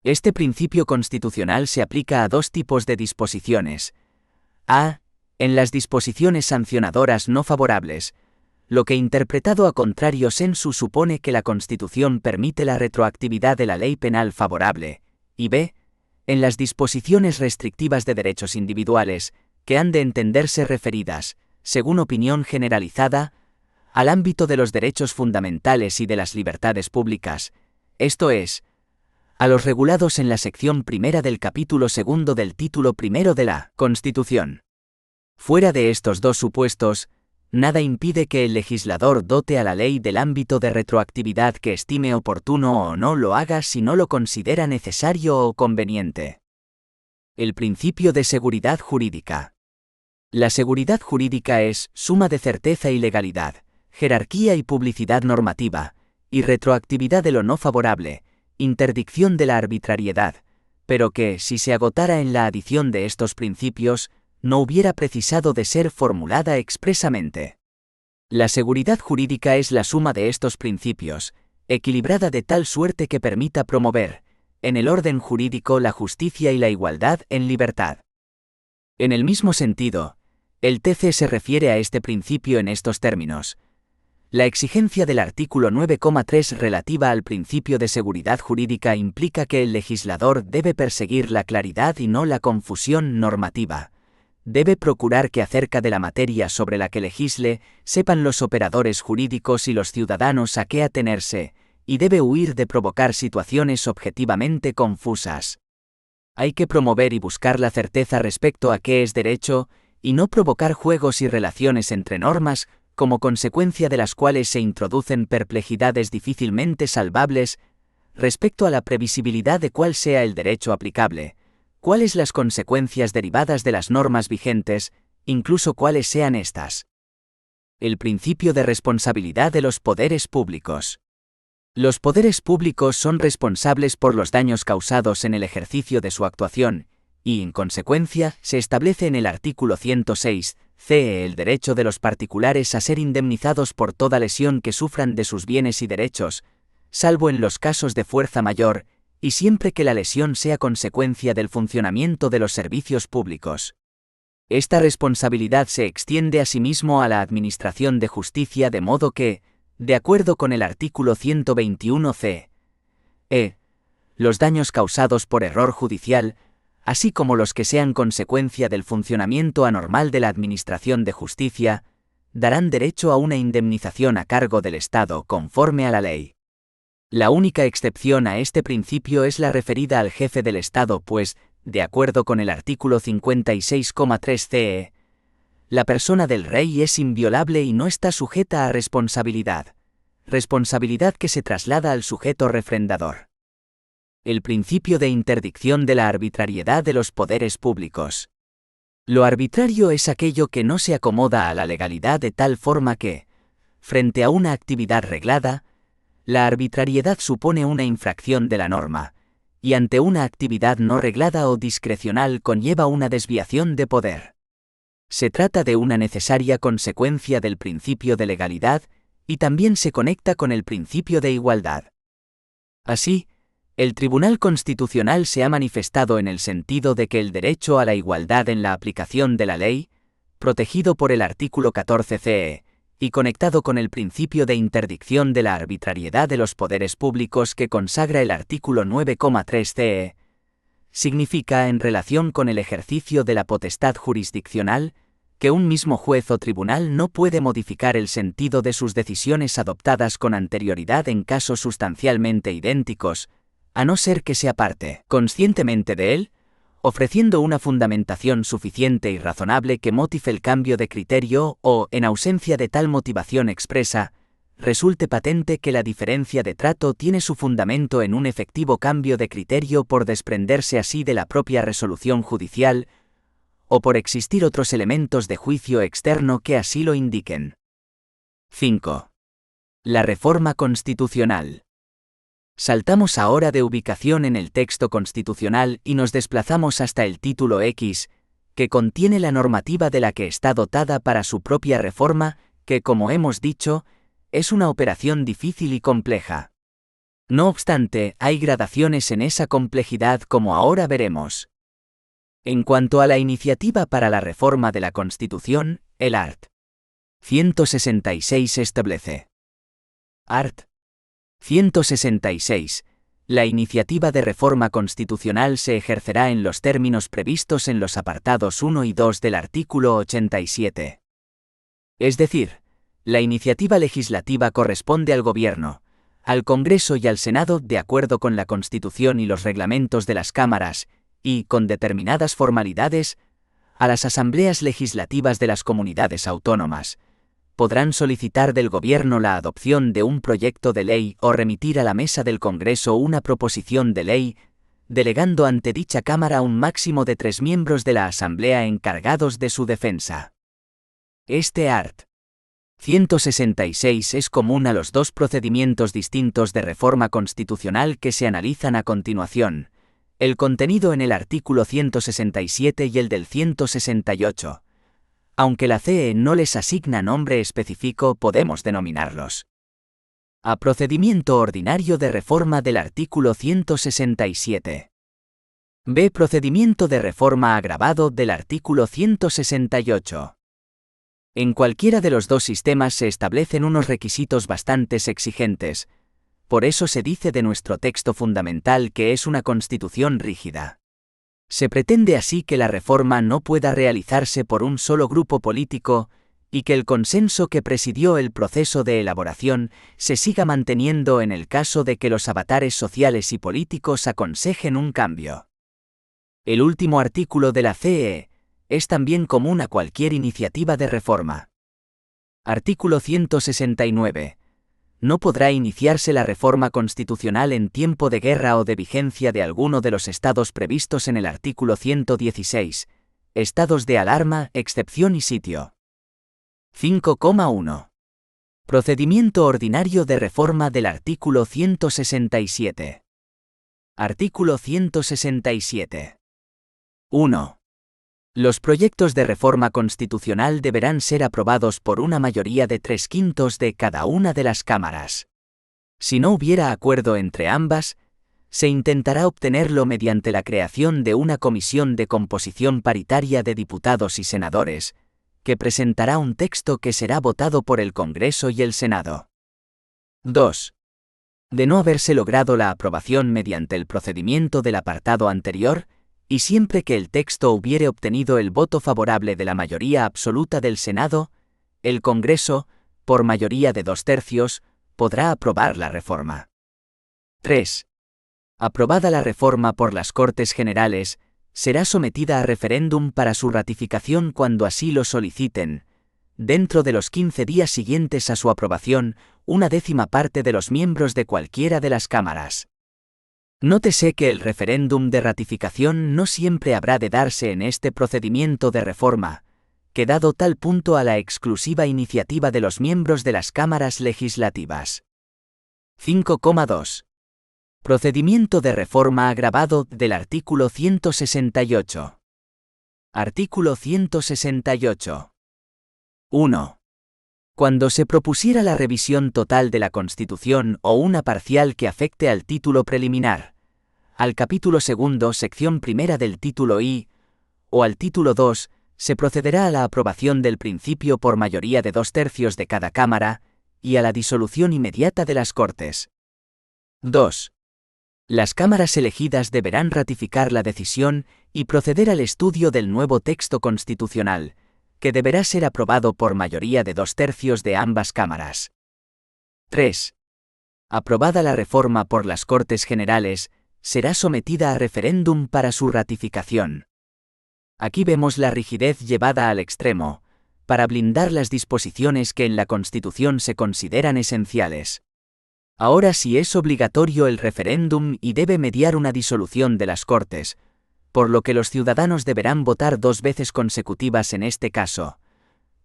Este principio constitucional se aplica a dos tipos de disposiciones. A. En las disposiciones sancionadoras no favorables, lo que interpretado a contrario sensu supone que la Constitución permite la retroactividad de la ley penal favorable, y b. En las disposiciones restrictivas de derechos individuales, que han de entenderse referidas, según opinión generalizada, al ámbito de los derechos fundamentales y de las libertades públicas, esto es, a los regulados en la sección primera del capítulo segundo del título primero de la Constitución. Fuera de estos dos supuestos, nada impide que el legislador dote a la ley del ámbito de retroactividad que estime oportuno o no lo haga si no lo considera necesario o conveniente. El principio de seguridad jurídica. La seguridad jurídica es suma de certeza y legalidad, jerarquía y publicidad normativa, y retroactividad de lo no favorable, interdicción de la arbitrariedad, pero que, si se agotara en la adición de estos principios, no hubiera precisado de ser formulada expresamente. La seguridad jurídica es la suma de estos principios, equilibrada de tal suerte que permita promover, en el orden jurídico, la justicia y la igualdad en libertad. En el mismo sentido, el TC se refiere a este principio en estos términos. La exigencia del artículo 9,3 relativa al principio de seguridad jurídica implica que el legislador debe perseguir la claridad y no la confusión normativa. Debe procurar que acerca de la materia sobre la que legisle, sepan los operadores jurídicos y los ciudadanos a qué atenerse, y debe huir de provocar situaciones objetivamente confusas. Hay que promover y buscar la certeza respecto a qué es derecho, y no provocar juegos y relaciones entre normas, como consecuencia de las cuales se introducen perplejidades difícilmente salvables respecto a la previsibilidad de cuál sea el derecho aplicable, cuáles las consecuencias derivadas de las normas vigentes, incluso cuáles sean estas. El principio de responsabilidad de los poderes públicos. Los poderes públicos son responsables por los daños causados en el ejercicio de su actuación, y, en consecuencia, se establece en el artículo 106, c. el derecho de los particulares a ser indemnizados por toda lesión que sufran de sus bienes y derechos, salvo en los casos de fuerza mayor, y siempre que la lesión sea consecuencia del funcionamiento de los servicios públicos. Esta responsabilidad se extiende asimismo a la Administración de Justicia de modo que, de acuerdo con el artículo 121 c. Los daños causados por error judicial, así como los que sean consecuencia del funcionamiento anormal de la Administración de Justicia, darán derecho a una indemnización a cargo del Estado conforme a la ley. La única excepción a este principio es la referida al jefe del Estado, pues, de acuerdo con el artículo 56,3 CE, la persona del rey es inviolable y no está sujeta a responsabilidad que se traslada al sujeto refrendador. El principio de interdicción de la arbitrariedad de los poderes públicos. Lo arbitrario es aquello que no se acomoda a la legalidad de tal forma que, frente a una actividad reglada, la arbitrariedad supone una infracción de la norma, y ante una actividad no reglada o discrecional conlleva una desviación de poder. Se trata de una necesaria consecuencia del principio de legalidad y también se conecta con el principio de igualdad. Así, el Tribunal Constitucional se ha manifestado en el sentido de que el derecho a la igualdad en la aplicación de la ley, protegido por el artículo 14 CE, y conectado con el principio de interdicción de la arbitrariedad de los poderes públicos que consagra el artículo 9,3 CE, significa, en relación con el ejercicio de la potestad jurisdiccional, que un mismo juez o tribunal no puede modificar el sentido de sus decisiones adoptadas con anterioridad en casos sustancialmente idénticos, a no ser que se aparte conscientemente de él, ofreciendo una fundamentación suficiente y razonable que motive el cambio de criterio o, en ausencia de tal motivación expresa, resulte patente que la diferencia de trato tiene su fundamento en un efectivo cambio de criterio por desprenderse así de la propia resolución judicial, o por existir otros elementos de juicio externo que así lo indiquen. 5. La reforma constitucional. Saltamos ahora de ubicación en el texto constitucional y nos desplazamos hasta el título X, que contiene la normativa de la que está dotada para su propia reforma, que, como hemos dicho, es una operación difícil y compleja. No obstante, hay gradaciones en esa complejidad como ahora veremos. En cuanto a la iniciativa para la reforma de la Constitución, el art. 166 establece. Art. 166. La iniciativa de reforma constitucional se ejercerá en los términos previstos en los apartados 1 y 2 del artículo 87. Es decir, la iniciativa legislativa corresponde al Gobierno, al Congreso y al Senado de acuerdo con la Constitución y los reglamentos de las cámaras, y, con determinadas formalidades, a las asambleas legislativas de las comunidades autónomas. Podrán solicitar del Gobierno la adopción de un proyecto de ley o remitir a la mesa del Congreso una proposición de ley, delegando ante dicha Cámara un máximo de 3 miembros de la Asamblea encargados de su defensa. Este art. 166 es común a los dos procedimientos distintos de reforma constitucional que se analizan a continuación, el contenido en el artículo 167 y el del 168. Aunque la CE no les asigna nombre específico, podemos denominarlos a procedimiento ordinario de reforma del artículo 167. B. Procedimiento de reforma agravado del artículo 168. En cualquiera de los dos sistemas se establecen unos requisitos bastante exigentes, por eso se dice de nuestro texto fundamental que es una constitución rígida. Se pretende así que la reforma no pueda realizarse por un solo grupo político y que el consenso que presidió el proceso de elaboración se siga manteniendo en el caso de que los avatares sociales y políticos aconsejen un cambio. El último artículo de la CE es también común a cualquier iniciativa de reforma. Artículo 169. No podrá iniciarse la reforma constitucional en tiempo de guerra o de vigencia de alguno de los estados previstos en el artículo 116, estados de alarma, excepción y sitio. 5,1. Procedimiento ordinario de reforma del artículo 167. Artículo 167. 1. Los proyectos de reforma constitucional deberán ser aprobados por una mayoría de 3/5 de cada una de las cámaras. Si no hubiera acuerdo entre ambas, se intentará obtenerlo mediante la creación de una comisión de composición paritaria de diputados y senadores, que presentará un texto que será votado por el Congreso y el Senado. 2. De no haberse logrado la aprobación mediante el procedimiento del apartado anterior, y siempre que el texto hubiere obtenido el voto favorable de la mayoría absoluta del Senado, el Congreso, por mayoría de 2/3, podrá aprobar la reforma. 3. Aprobada la reforma por las Cortes Generales, será sometida a referéndum para su ratificación cuando así lo soliciten. Dentro de los 15 días siguientes a su aprobación, 1/10 parte de los miembros de cualquiera de las cámaras. Nótese que el referéndum de ratificación no siempre habrá de darse en este procedimiento de reforma, que dado tal punto a la exclusiva iniciativa de los miembros de las cámaras legislativas. 5,2. Procedimiento de reforma agravado del artículo 168. Artículo 168. 1. Cuando se propusiera la revisión total de la Constitución o una parcial que afecte al título preliminar, al capítulo 2, sección primera del título I, o al título 2, se procederá a la aprobación del principio por mayoría de 2/3 de cada Cámara, y a la disolución inmediata de las Cortes. 2. Las cámaras elegidas deberán ratificar la decisión y proceder al estudio del nuevo texto constitucional, que deberá ser aprobado por mayoría de 2/3 de ambas cámaras. 3. Aprobada la reforma por las Cortes Generales, será sometida a referéndum para su ratificación. Aquí vemos la rigidez llevada al extremo, para blindar las disposiciones que en la Constitución se consideran esenciales. Ahora sí es obligatorio el referéndum y debe mediar una disolución de las Cortes, por lo que los ciudadanos deberán votar 2 veces consecutivas en este caso,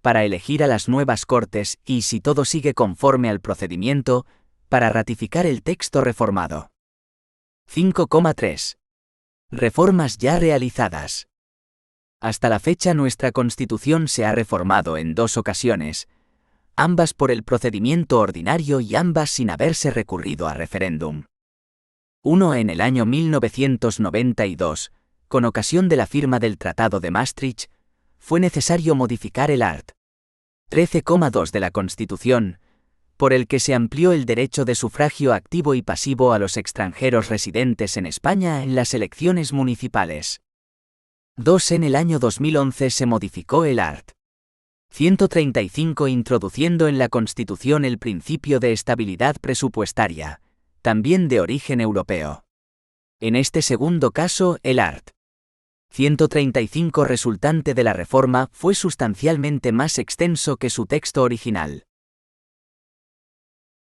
para elegir a las nuevas Cortes y si todo sigue conforme al procedimiento, para ratificar el texto reformado. 5,3. Reformas ya realizadas. Hasta la fecha nuestra Constitución se ha reformado en 2 ocasiones, ambas por el procedimiento ordinario y ambas sin haberse recurrido a referéndum. Uno en el año 1992, con ocasión de la firma del Tratado de Maastricht, fue necesario modificar el art. 13,2 de la Constitución, por el que se amplió el derecho de sufragio activo y pasivo a los extranjeros residentes en España en las elecciones municipales. 2. En el año 2011 se modificó el art. 135 introduciendo en la Constitución el principio de estabilidad presupuestaria, también de origen europeo. En este segundo caso, el art. 135 resultante de la reforma fue sustancialmente más extenso que su texto original.